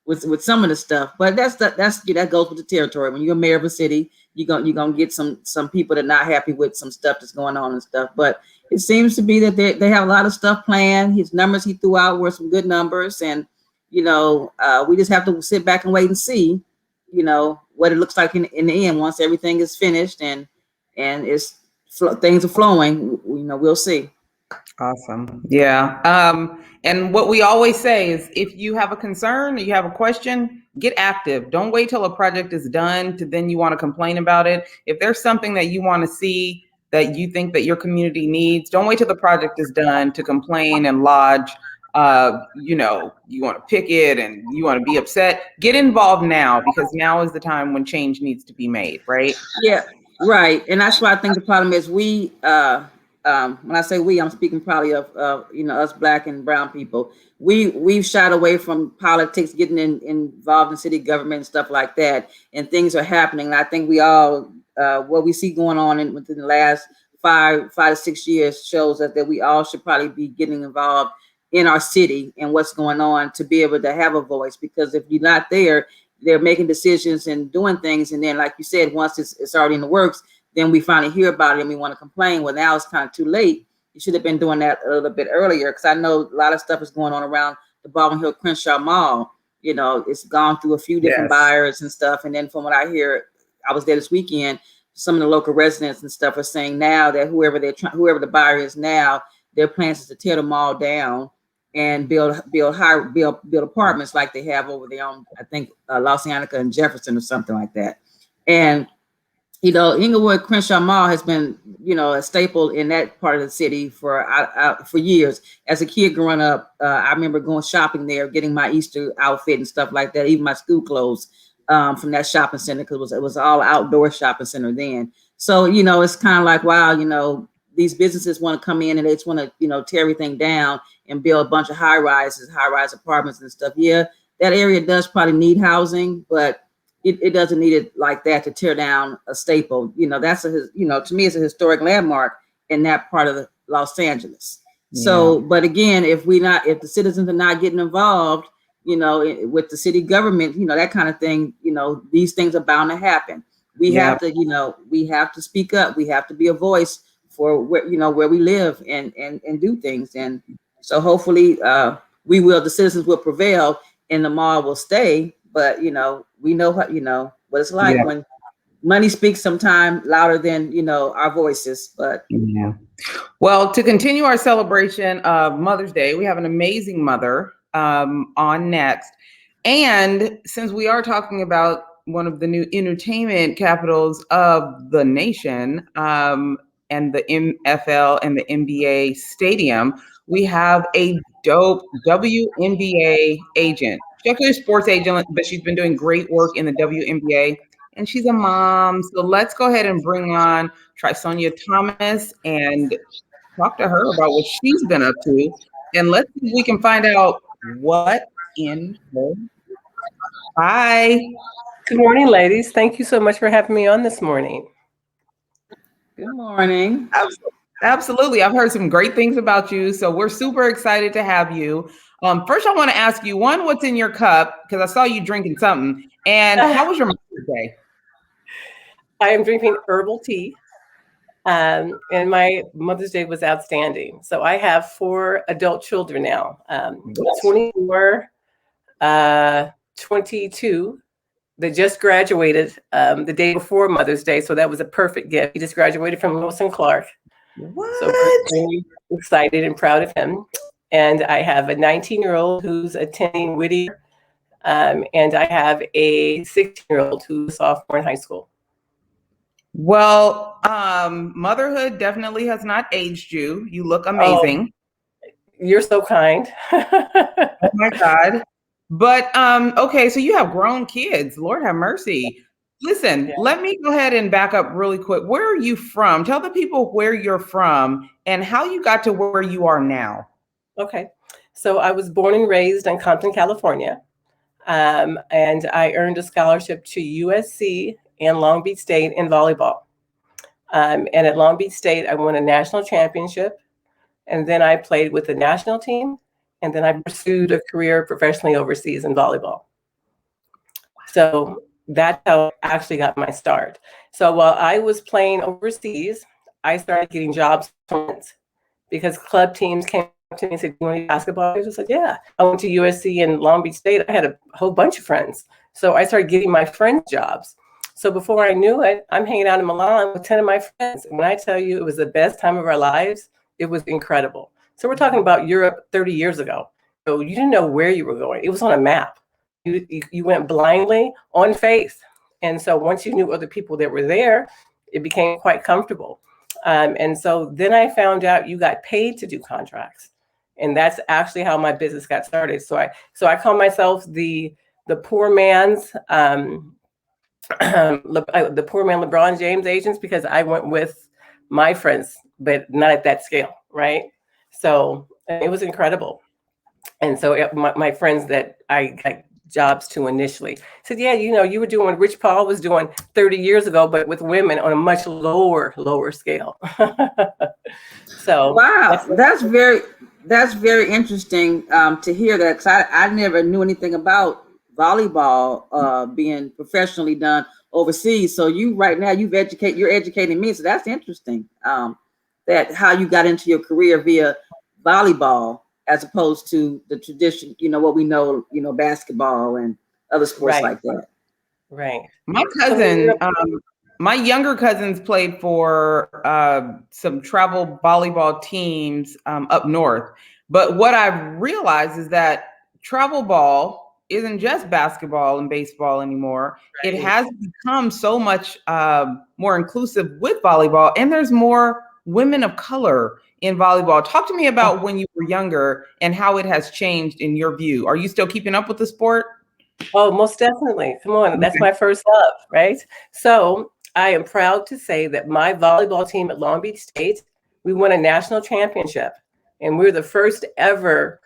with some of the stuff. But that goes with the territory. When you're a mayor of a city, you're gonna get some people that are not happy with some stuff that's going on and stuff. But it seems to be that they have a lot of stuff planned. His numbers he threw out were some good numbers, and we just have to sit back and wait and see, what it looks like in the end once everything is finished and things are flowing. We'll see. Awesome. Yeah. And what we always say is, if you have a concern or you have a question, get active. Don't wait till a project is done to then you want to complain about it. If there's something that you want to see that you think that your community needs, don't wait till the project is done to complain and lodge. You want to picket and you want to be upset. Get involved now, because now is the time when change needs to be made, right? Yeah, right. And that's why I think the problem is when I say we, I'm speaking probably of us Black and brown people. We've shied away from politics, getting involved in city government and stuff like that, and things are happening. And I think we all what we see going on within the last 5 to 6 years shows us that we all should probably be getting involved in our city and what's going on to be able to have a voice. Because if you're not there, they're making decisions and doing things, and then, like you said, once it's already in the works, then we finally hear about it and we want to complain. Well, now it's kind of too late. You should have been doing that a little bit earlier, because I know a lot of stuff is going on around the Baldwin Hill Crenshaw Mall. It's gone through a few different buyers and stuff. And then from what I hear, I was there this weekend, some of the local residents and stuff are saying now that whoever the buyer is now, their plans is to tear the mall down and build apartments like they have over there on, I think, Los Angeles and Jefferson or something like that. And Inglewood Crenshaw Mall has been, a staple in that part of the city for years. As a kid growing up, I remember going shopping there, getting my Easter outfit and stuff like that, even my school clothes from that shopping center, because it was all outdoor shopping center then. So, it's kind of like, wow, these businesses want to come in and they just want to, tear everything down and build a bunch of high-rise apartments and stuff. Yeah, that area does probably need housing, but it doesn't need it like that to tear down a staple. That's to me, it's a historic landmark in that part of Los Angeles. Yeah. So, but again, if the citizens are not getting involved, with the city government, that kind of thing, these things are bound to happen. We have to speak up. We have to be a voice for where we live and do things. And so hopefully the citizens will prevail and the mall will stay. But, we know what it's like when money speaks sometimes louder than, our voices. But well, to continue our celebration of Mother's Day, we have an amazing mother on next. And since we are talking about one of the new entertainment capitals of the nation, and the NFL and the NBA stadium, we have a dope WNBA agent. She's actually a sports agent, but she's been doing great work in the WNBA, and she's a mom. So let's go ahead and bring on Trisonya Thompson and talk to her about what she's been up to, and let's see if we can find out what in her. Hi. Good morning, ladies. Thank you so much for having me on this morning. Good morning. Absolutely. I've heard some great things about you, so we're super excited to have you. First, I want to ask you, one, what's in your cup? Because I saw you drinking something. And how was your Mother's Day? I am drinking herbal tea, and my Mother's Day was outstanding. So I have 4 adult children now, 24, 22. They just graduated the day before Mother's Day, so that was a perfect gift. He just graduated from Lewis and Clark. What? So we're really excited and proud of him. And I have a 19-year-old who's attending Whittier, and I have a 16-year-old who's a sophomore in high school. Well, motherhood definitely has not aged you. You look amazing. Oh, you're so kind. Oh my God. But okay, so you have grown kids. Lord have mercy. Listen, let me go ahead and back up really quick. Where are you from? Tell the people where you're from and how you got to where you are now. Okay, so I was born and raised in Compton, California, and I earned a scholarship to USC and Long Beach State in volleyball. And at Long Beach State, I won a national championship, and then I played with the national team. And then I pursued a career professionally overseas in volleyball. So that's how I actually got my start. So while I was playing overseas, I started getting jobs from friends because club teams came up to me and said, "Do you want to be basketball?" I just said, "Yeah." I went to USC and Long Beach State. I had a whole bunch of friends. So I started getting my friends jobs. So before I knew it, I'm hanging out in Milan with 10 of my friends. And when I tell you it was the best time of our lives, it was incredible. So we're talking about Europe 30 years ago. So you didn't know where you were going. It was on a map. You went blindly on faith. And so once you knew other people that were there, it became quite comfortable. And so then I found out you got paid to do contracts. And that's actually how my business got started. So I call myself the poor man's, the poor man LeBron James agents, because I went with my friends but not at that scale, right? So it was incredible. And so my friends that I got jobs to initially said, yeah, you were doing what Rich Paul was doing 30 years ago, but with women on a much lower scale. So wow, that's very interesting to hear that, because I never knew anything about volleyball being professionally done overseas. So you're educating me. So that's interesting. That how you got into your career via volleyball as opposed to the tradition, what we know, basketball and other sports like that. Right. My cousin, my younger cousins played for some travel volleyball teams up north. But what I've realized is that travel ball isn't just basketball and baseball anymore. Right. It has become so much more inclusive with volleyball, and there's more women of color in volleyball. Talk to me about when you were younger and how it has changed in your view. Are you still keeping up with the sport? Oh, most definitely. Come on. That's my first love, right? So I am proud to say that my volleyball team at Long Beach State, we won a national championship, and we're the first ever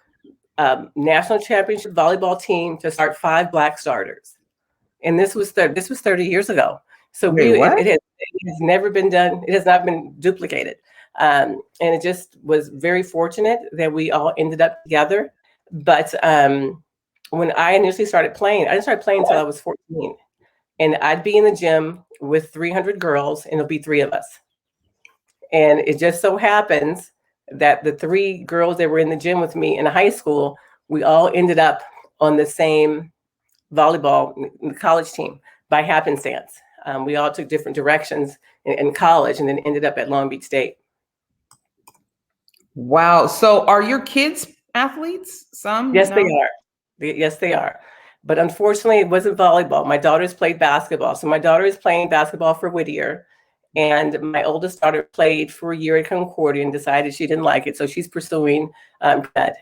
national championship volleyball team to start 5 Black starters. And this was 30 years ago. So it has never been done. It has not been duplicated. And it just was very fortunate that we all ended up together. But when I initially started playing, I didn't start playing until I was 14. And I'd be in the gym with 300 girls, and it'll be 3 of us. And it just so happens that the 3 girls that were in the gym with me in high school, we all ended up on the same volleyball college team by happenstance. We all took different directions in college and then ended up at Long Beach State. Wow. So are your kids athletes? Some? Yes, they are. Yes, they are. But unfortunately, it wasn't volleyball. My daughters played basketball. So my daughter is playing basketball for Whittier. And my oldest daughter played for a year at Concordia and decided she didn't like it. So she's pursuing ed.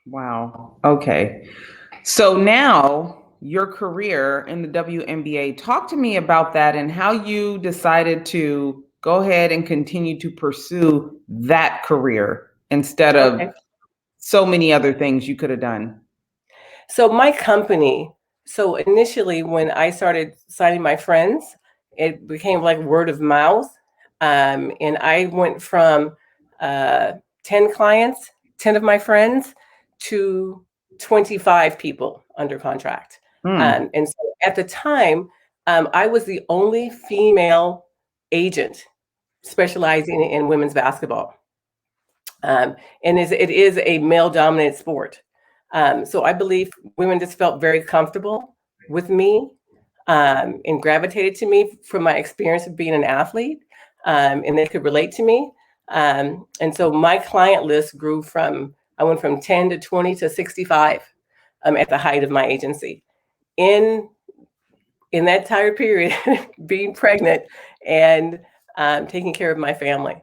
Wow. Okay. So now your career in the WNBA, talk to me about that and how you decided to go ahead and continue to pursue that career instead of so many other things you could have done. So my company, so initially when I started signing my friends, it became like word of mouth. And I went from 10 clients, 10 of my friends, to 25 people under contract. And so at the time, I was the only female agent specializing in women's basketball. And it is a male-dominated sport. So I believe women just felt very comfortable with me and gravitated to me from my experience of being an athlete, and they could relate to me. And so my client list grew I went from 10 to 20 to 65 at the height of my agency. In that entire period, being pregnant and taking care of my family.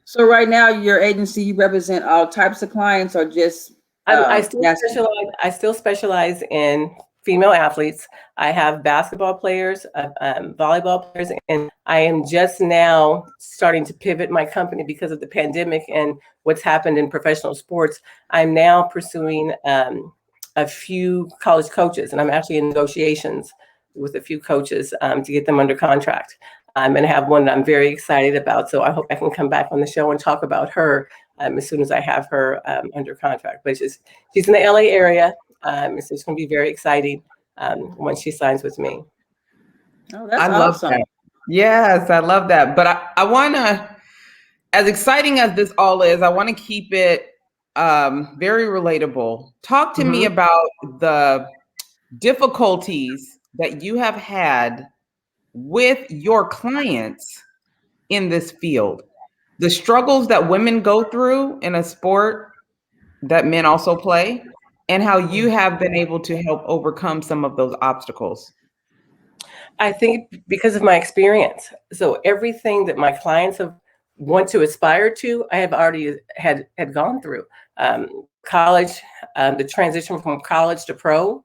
So right now, your agency, you represent all types of clients, or just? I still specialize in female athletes. I have basketball players, volleyball players, and I am just now starting to pivot my company because of the pandemic and what's happened in professional sports. I'm now pursuing a few college coaches, and I'm actually in negotiations with a few coaches to get them under contract. I'm going to have one that I'm very excited about. So I hope I can come back on the show and talk about her as soon as I have her under contract. But she's in the LA area. So it's going to be very exciting when she signs with me. Oh, that's awesome. Love that. Yes, I love that. But I want to, as exciting as this all is, I want to keep it very relatable. Talk to me about the difficulties that you have had with your clients in this field, the struggles that women go through in a sport that men also play, and how you have been able to help overcome some of those obstacles. I think because of my experience. So everything that my clients want to aspire to, I have already had gone through. college, the transition from college to pro,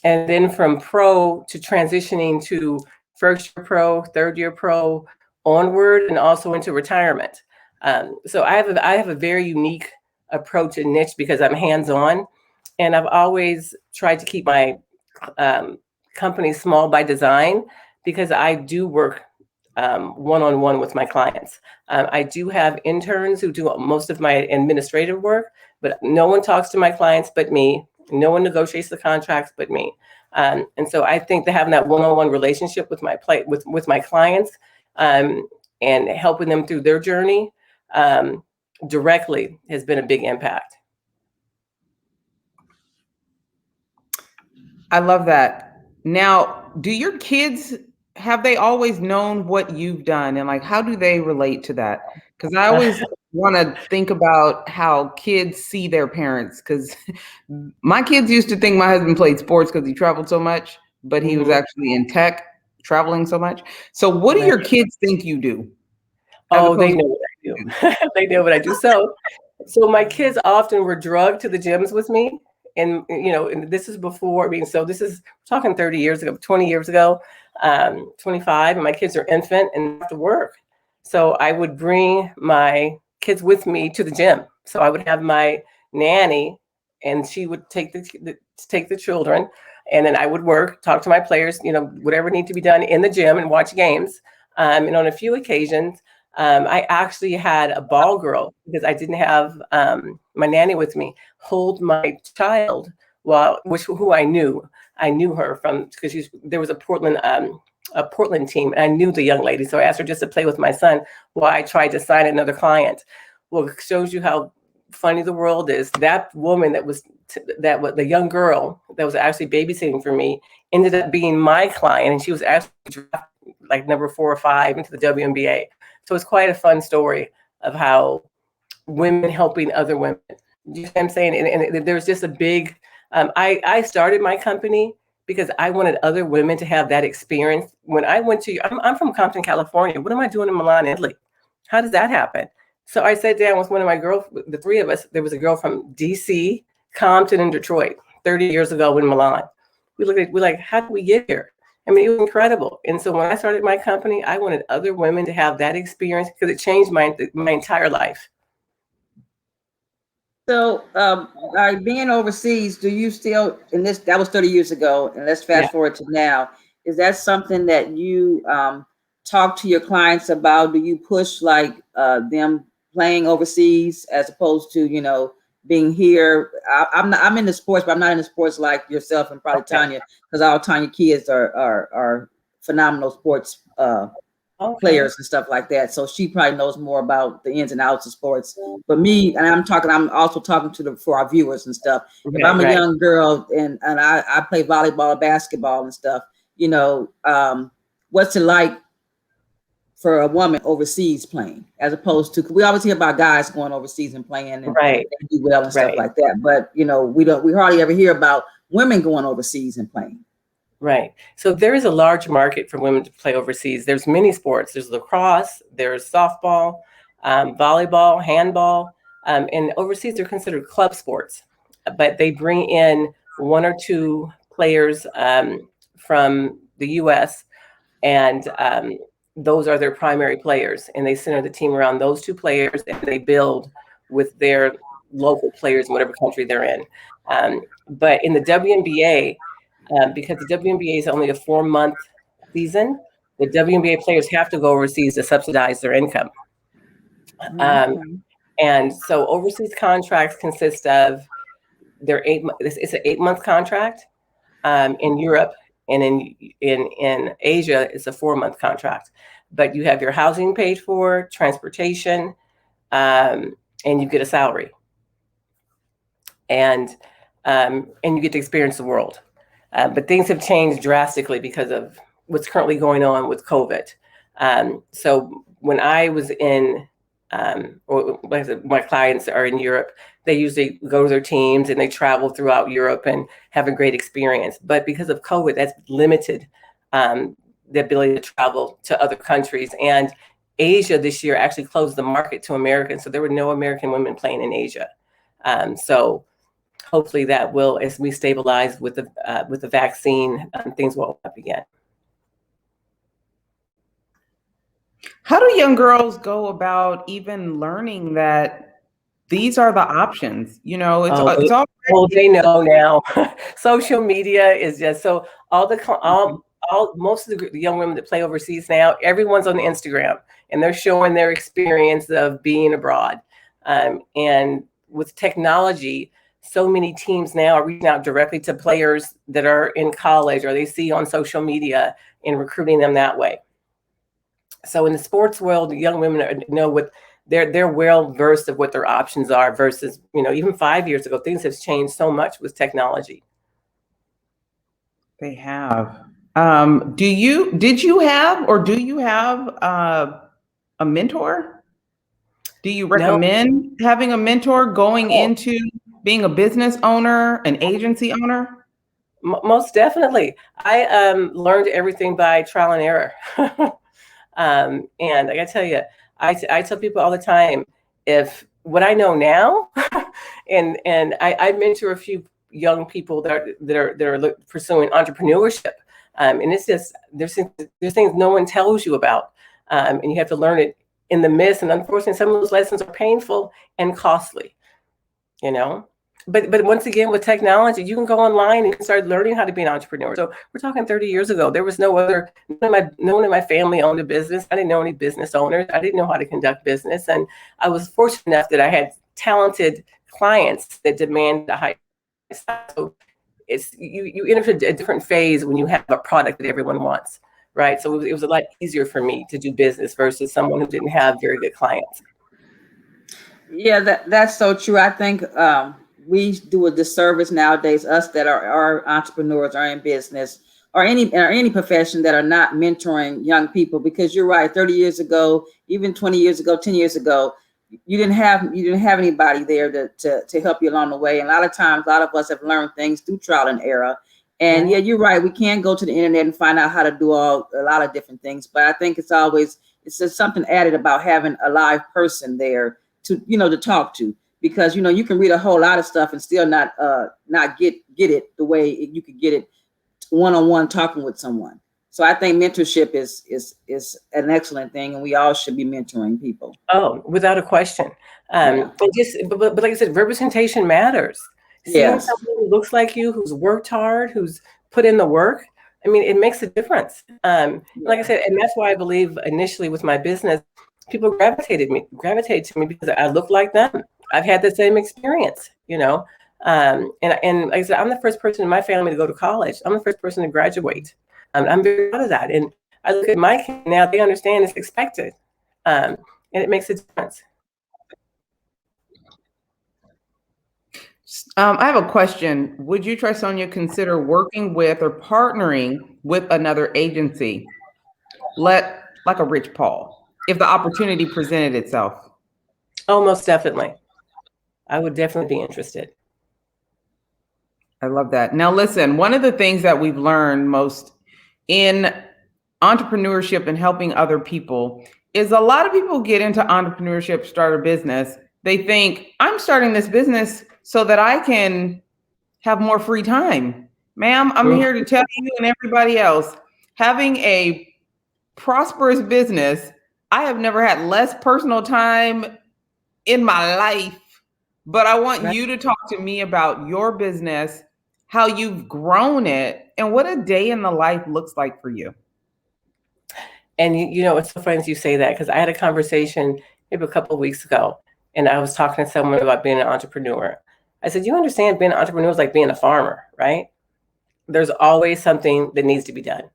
and then from pro to transitioning to first year pro, third year pro, onward, and also into retirement. So I have a very unique approach and niche because I'm hands-on, and I've always tried to keep my company small by design because I do work one-on-one with my clients. I do have interns who do most of my administrative work, but no one talks to my clients but me. No one negotiates the contracts but me. And so I think that having that one-on-one relationship with with my clients and helping them through their journey directly has been a big impact. I love that. Now, do your kids, have they always known what you've done, and like how do they relate to that? Because I always want to think about how kids see their parents, because my kids used to think my husband played sports because he traveled so much, but he was actually in tech, traveling so much. So what do your kids think you do? Oh, they know what I do. They know what I do. So my kids often were drugged to the gyms with me. And, and this is before, so this is talking 30 years ago, 20 years ago, 25, and my kids are infant and have to work. So I would bring my kids with me to the gym. So I would have my nanny and she would take the children, and then I would work, talk to my players, whatever need to be done in the gym and watch games. And on a few occasions, I actually had a ball girl, because I didn't have my nanny with me, hold my child who I knew her from, because there was a Portland team, and I knew the young lady, so I asked her just to play with my son while I tried to sign another client. Well, it shows you how funny the world is. That woman that was the young girl that was actually babysitting for me ended up being my client, and she was actually drafted like number 4 or 5 into the WNBA. So it's quite a fun story of how women helping other women. You know what I'm saying? And there's just a big, I started my company because I wanted other women to have that experience. When I went I'm from Compton, California. What am I doing in Milan, Italy? How does that happen? So I sat down with one of my girls, the 3 of us. There was a girl from DC, Compton, and Detroit 30 years ago in Milan. We're like, how did we get here? I mean, it was incredible. And so when I started my company, I wanted other women to have that experience because it changed my entire life. So, being overseas, do you still, that was 30 years ago, and let's fast forward to now, is that something that you talk to your clients about? Do you push like them playing overseas as opposed to, being here? I'm in the sports, but I'm not in the sports like yourself and probably Tonya, because all Tonya kids are phenomenal sports players and stuff like that. So she probably knows more about the ins and outs of sports. But me, and I'm also talking for our viewers and stuff. If I'm a young girl and I play volleyball, basketball and stuff, what's it like for a woman overseas playing, as opposed to, we always hear about guys going overseas and playing and they do well and stuff like that. But we hardly ever hear about women going overseas and playing. Right. So there is a large market for women to play overseas. There's many sports. There's lacrosse, there's softball, volleyball, handball, and overseas they're considered club sports, but they bring in 1 or 2 players from the U.S. and those are their primary players, and they center the team around those 2 players, and they build with their local players in whatever country they're in. But in the WNBA, because the WNBA is only a 4-month season, the WNBA players have to go overseas to subsidize their income. And so overseas contracts consist of it's an 8-month contract. In Europe and in Asia, it's a 4-month contract. But you have your housing paid for, transportation, and you get a salary. And you get to experience the world. But things have changed drastically because of what's currently going on with COVID. So when I was or like I said, my clients are in Europe, they usually go to their teams and they travel throughout Europe and have a great experience. But because of COVID, that's limited the ability to travel to other countries. And Asia this year actually closed the market to Americans. So there were no American women playing in Asia. So hopefully that will, as we stabilize with the vaccine, things will open up again. How do young girls go about even learning that these are the options? You know, it's all. Well, they know now. Social media is just so most of the young women that play overseas now, everyone's on Instagram and they're showing their experience of being abroad. And with technology, so many teams now are reaching out directly to players that are in college or they see on social media and recruiting them that way. So in the sports world, young women know what they're well versed of what their options are versus, even 5 years ago, things have changed so much with technology. They have. Did you have a mentor? Do you recommend having a mentor going into being a business owner, an agency owner? Most definitely. I learned everything by trial and error. And I gotta tell you, I tell people all the time, if what I know now, and I mentor a few young people that are pursuing entrepreneurship, and it's just there's things no one tells you about, and you have to learn it in the midst. And unfortunately, some of those lessons are painful and costly, But once again, with technology, you can go online and start learning how to be an entrepreneur. So we're talking 30 years ago. There was no one in my family owned a business. I didn't know any business owners. I didn't know how to conduct business. And I was fortunate enough that I had talented clients that demanded a high style. So you enter a different phase when you have a product that everyone wants, right? So it was a lot easier for me to do business versus someone who didn't have very good clients. Yeah, that's so true. I think we do a disservice nowadays, us that are entrepreneurs, are in business, or any profession, that are not mentoring young people. Because you're right, 30 years ago, even 20 years ago, 10 years ago, you didn't have anybody there to help you along the way. And a lot of times, a lot of us have learned things through trial and error. And yeah, you're right, we can go to the internet and find out how to do a lot of different things. But I think it's just something added about having a live person there to talk to, because you can read a whole lot of stuff and still not get it the way you could get it one-on-one talking with someone. So I think mentorship is an excellent thing, and we all should be mentoring people. Oh, without a question. But like I said, representation matters. Seeing someone who looks like you, who's worked hard, who's put in the work, I mean, it makes a difference. Like I said, and that's why I believe initially with my business, people gravitated to me because I look like them. I've had the same experience, and like I said, I'm the first person in my family to go to college. I'm the first person to graduate. I'm very proud of that. And I look at my kids now; they understand it's expected, and it makes a difference. I have a question. Would you, Trisonya, consider working with or partnering with another agency, like a Rich Paul, if the opportunity presented itself? Oh, most definitely. I would definitely be interested. I love that. Now, listen, one of the things that we've learned most in entrepreneurship and helping other people is a lot of people get into entrepreneurship, start a business. They think, I'm starting this business so that I can have more free time. Ma'am, I'm here to tell you and everybody else, having a prosperous business, I have never had less personal time in my life. But I want you to talk to me about your business, how you've grown it, and what a day in the life looks like for you. And it's so funny you say that, because I had a conversation maybe a couple of weeks ago, and I was talking to someone about being an entrepreneur. I said, you understand being an entrepreneur is like being a farmer, right? There's always something that needs to be done.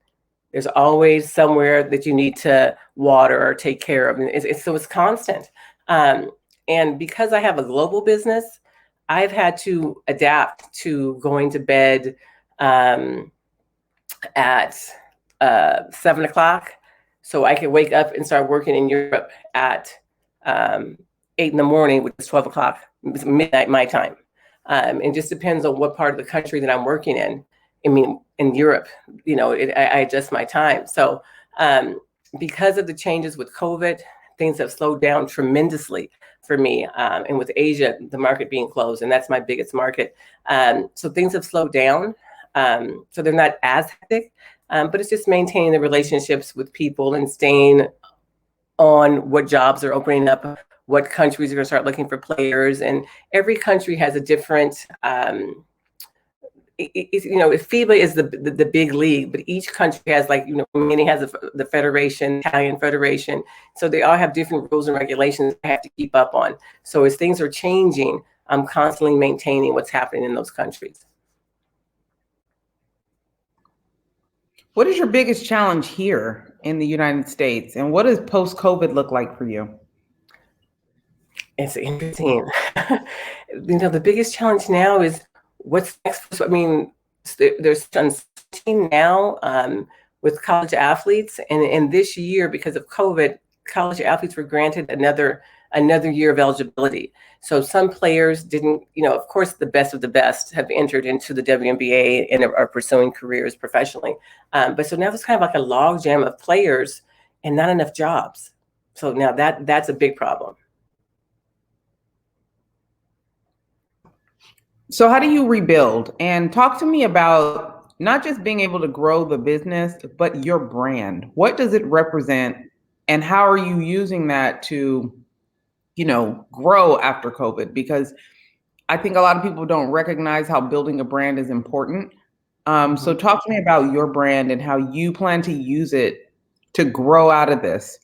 There's always somewhere that you need to water or take care of. And so it's constant. And because I have a global business, I've had to adapt to going to bed at 7 o'clock, so I can wake up and start working in Europe at 8 in the morning, which is 12 o'clock, midnight my time. It just depends on what part of the country that I'm working in. I mean, in Europe, I adjust my time. So because of the changes with COVID, things have slowed down tremendously for me. And with Asia, the market being closed, and that's my biggest market. So things have slowed down. So they're not as hectic, but it's just maintaining the relationships with people and staying on what jobs are opening up, what countries are going to start looking for players. And every country has a different, FIBA is the big league, but each country has, like, Romania has the federation, Italian federation. So they all have different rules and regulations I have to keep up on. So as things are changing, I'm constantly maintaining what's happening in those countries. What is your biggest challenge here in the United States? And what does post-COVID look like for you? It's interesting. The biggest challenge now is what's next. I mean, there's uncertainty now with college athletes. And this year, because of COVID, college athletes were granted another year of eligibility. So some players didn't, of course, the best of the best have entered into the WNBA and are pursuing careers professionally. But so now it's kind of like a logjam of players and not enough jobs. So now that's a big problem. So how do you rebuild? And talk to me about not just being able to grow the business, but your brand. What does it represent? And how are you using that to, grow after COVID? Because I think a lot of people don't recognize how building a brand is important. So talk to me about your brand and how you plan to use it to grow out of this.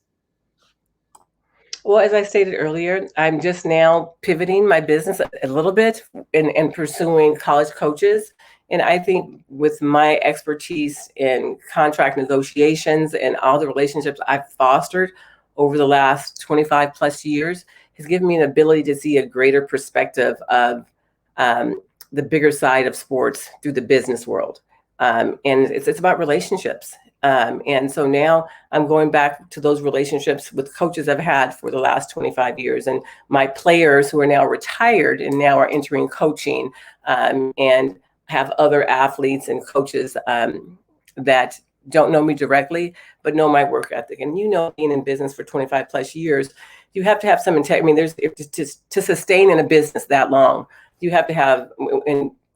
Well, as I stated earlier, I'm just now pivoting my business a little bit and pursuing college coaches. And I think with my expertise in contract negotiations and all the relationships I've fostered over the last 25 plus years has given me an ability to see a greater perspective of the bigger side of sports through the business world. And it's about relationships. And so now I'm going back to those relationships with coaches I've had for the last 25 years, and my players who are now retired and now are entering coaching, and have other athletes and coaches that don't know me directly, but know my work ethic. And being in business for 25 plus years, you have to have some integrity. I mean, to sustain in a business that long, you have to have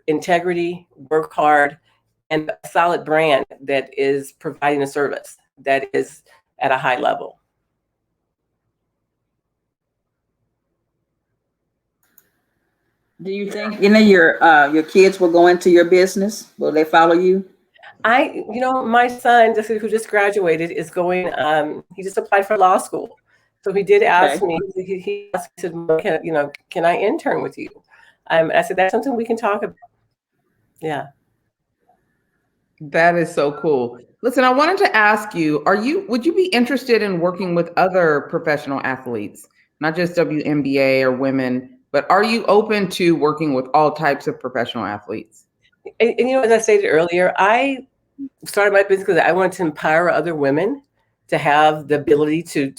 integrity, work hard, and a solid brand that is providing a service that is at a high level. Do you think your kids will go into your business? Will they follow you? My son, who just graduated, is going. He just applied for law school, so he did ask me. He said, "Can I intern with you?" I said, "That's something we can talk about." Yeah. That is so cool. Listen, I wanted to ask you, would you be interested in working with other professional athletes, not just WNBA or women, but are you open to working with all types of professional athletes? And as I stated earlier, I started my business because I wanted to empower other women to have the ability to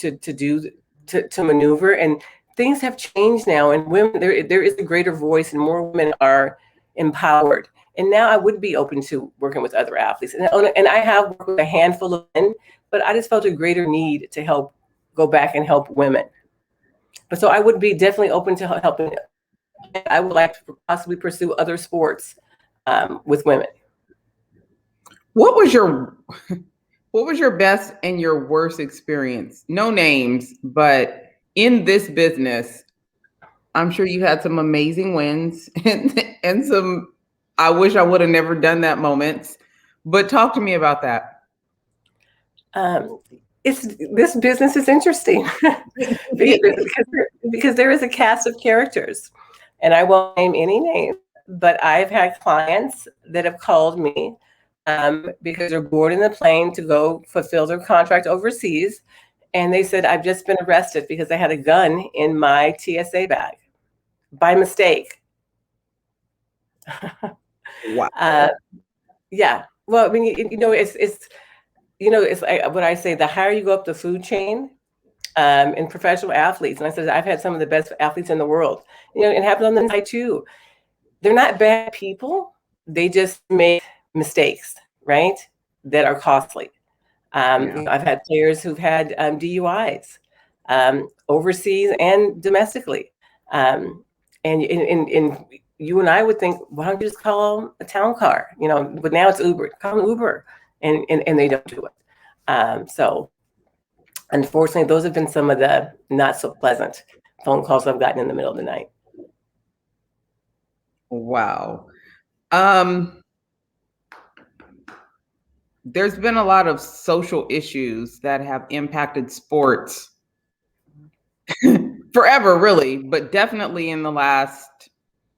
maneuver. And things have changed now, and women, there is a greater voice, and more women are empowered. And now I would be open to working with other athletes. And I have worked with a handful of men, but I just felt a greater need to go back and help women. But so I would be definitely open to helping. I would like to possibly pursue other sports with women. What was your best and your worst experience? No names, but in this business, I'm sure you had some amazing wins and some I wish I would have never done that moments, but talk to me about that. This business is interesting because there is a cast of characters, and I won't name any names, but I've had clients that have called me because they're boarding the plane to go fulfill their contract overseas. And they said, "I've just been arrested because I had a gun in my TSA bag by mistake." Wow. Yeah. Well, I mean, it's like what I say, the higher you go up the food chain in professional athletes. And I said, I've had some of the best athletes in the world, and happen on the side too. They're not bad people. They just make mistakes, right? That are costly. I've had players who've had DUIs. overseas and domestically. And you and I would think, why don't you just call a town car? But now it's Uber. Call an Uber, and they don't do it. So unfortunately, those have been some of the not so pleasant phone calls I've gotten in the middle of the night. Wow. There's been a lot of social issues that have impacted sports forever, really, but definitely in the last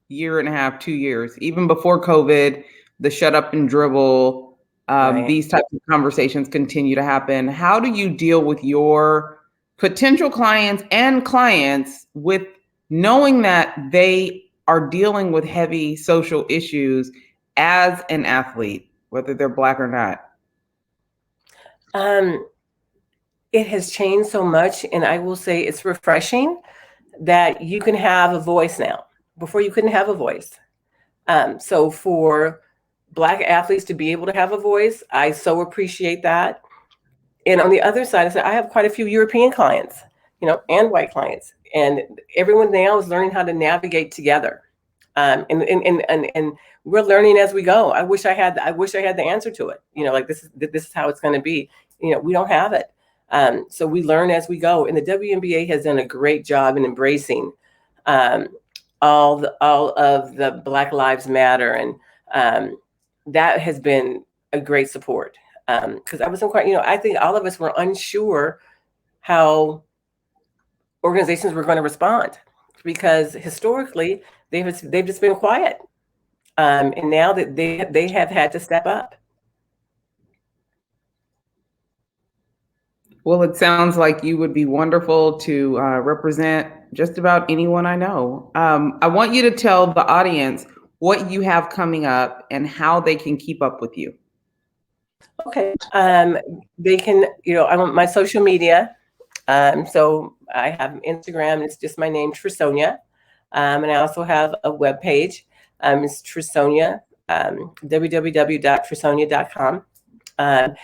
year and a half, 2 years, even before COVID, the shut up and dribble, Right. these types of conversations continue to happen. How do you deal with your potential clients and clients with knowing that they are dealing with heavy social issues as an athlete, whether they're Black or not? It has changed so much, and I will say it's refreshing that you can have a voice now. Before you couldn't have a voice. So for Black athletes to be able to have a voice, I so appreciate that. And on the other side, I said I have quite a few European clients, and white clients, and everyone now is learning how to navigate together. And we're learning as we go. I wish I had the answer to it. Like this is how it's going to be. We don't have it. So we learn as we go. And the WNBA has done a great job in embracing all of the Black Lives Matter, and that has been a great support. Because I wasn't quite, I think all of us were unsure how organizations were going to respond, because historically they've just been quiet, and now that they have had to step up. Well, it sounds like you would be wonderful to represent just about anyone I know. I want you to tell the audience what you have coming up and how they can keep up with you. Okay. They can, I'm on my social media. So I have Instagram. It's just my name, Trisonya. And I also have a webpage. It's Trisonya, www.trisonya.com. And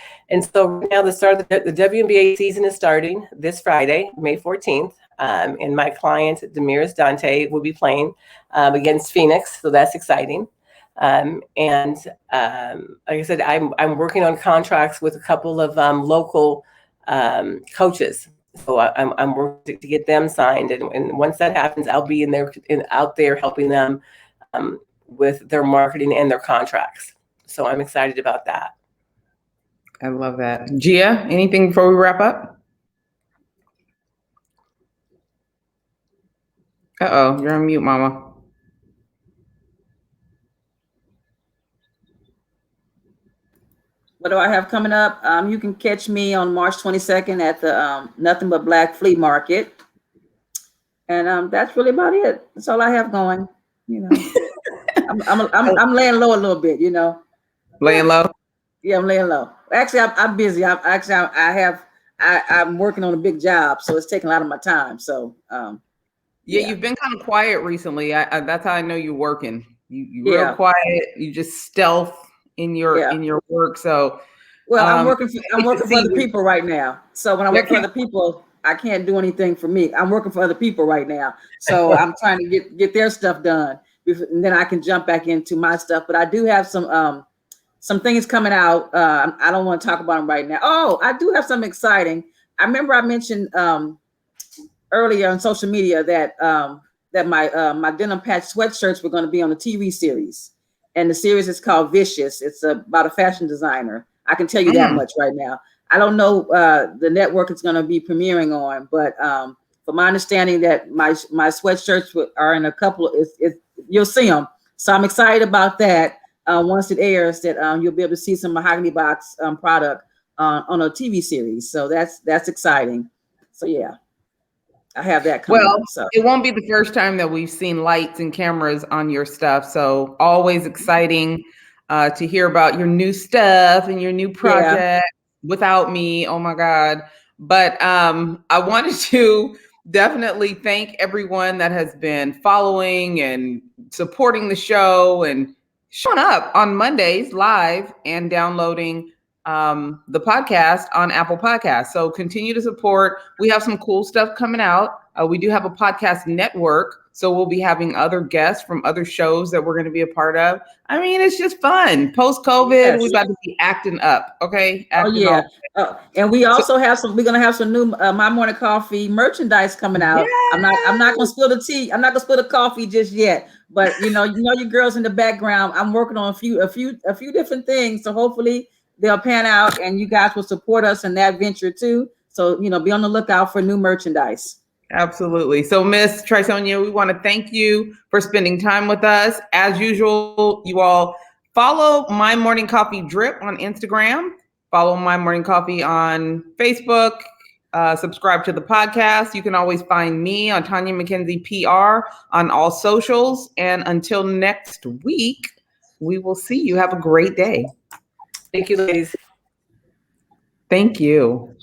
so right now the start of the WNBA season is starting this Friday, May 14th. And my client, Demiris Dante, will be playing against Phoenix. So that's exciting. And like I said, I'm working on contracts with a couple of local coaches. So I'm working to get them signed. And once that happens, I'll be out there helping them with their marketing and their contracts. So I'm excited about that. I love that. Gia, anything before we wrap up? Uh-oh, you're on mute, mama. What do I have coming up? You can catch me on March 22nd at the Nothing But Black Flea Market. And that's really about it. That's all I have going. I'm laying low a little bit, Laying low? Yeah, I'm laying low. Actually, I'm busy. I'm working on a big job, so it's taking a lot of my time. So yeah, you've been kind of quiet recently. That's how I know you're working. You real quiet. You just stealth in your work. So I'm working for other people right now. So when I work for other people, I can't do anything for me. I'm working for other people right now. So I'm trying to get their stuff done, and then I can jump back into my stuff. But I do have some things coming out. I don't want to talk about them right now. Oh, I do have something exciting. I remember I mentioned earlier on social media that my denim patch sweatshirts were going to be on a TV series, and the series is called Vicious. It's about a fashion designer. I can tell you that much right now. I don't know the network it's going to be premiering on, but from my understanding that my sweatshirts are in a couple. You'll see them. So I'm excited about that. Once it airs, that you'll be able to see some Mahogany Box product on a TV series. So that's exciting. So yeah, I have that coming up. So it won't be the first time that we've seen lights and cameras on your stuff. So always exciting to hear about your new stuff and your new project without me. Oh my God. But I wanted to definitely thank everyone that has been following and supporting the show and showing up on Mondays live and downloading the podcast on Apple Podcasts. So continue to support. We have some cool stuff coming out. We do have a podcast network. So we'll be having other guests from other shows that we're going to be a part of. I mean, it's just fun. Post-COVID, Yes. we're about to be acting up. Okay. Acting and we also have some. We're gonna have some new My Morning Coffee merchandise coming out. Yes. I'm not gonna spill the tea. I'm not gonna spill the coffee just yet. But you know your girls in the background. I'm working on a few different things. So hopefully they'll pan out, and you guys will support us in that venture too. So be on the lookout for new merchandise. Absolutely. So Miss Trisonya, we want to thank you for spending time with us. As usual, you all follow My Morning Coffee Drip on Instagram, follow My Morning Coffee on Facebook, subscribe to the podcast. You can always find me on Tonya McKenzie PR on all socials. And until next week, we will see you. Have a great day. Thank you, ladies. Thank you.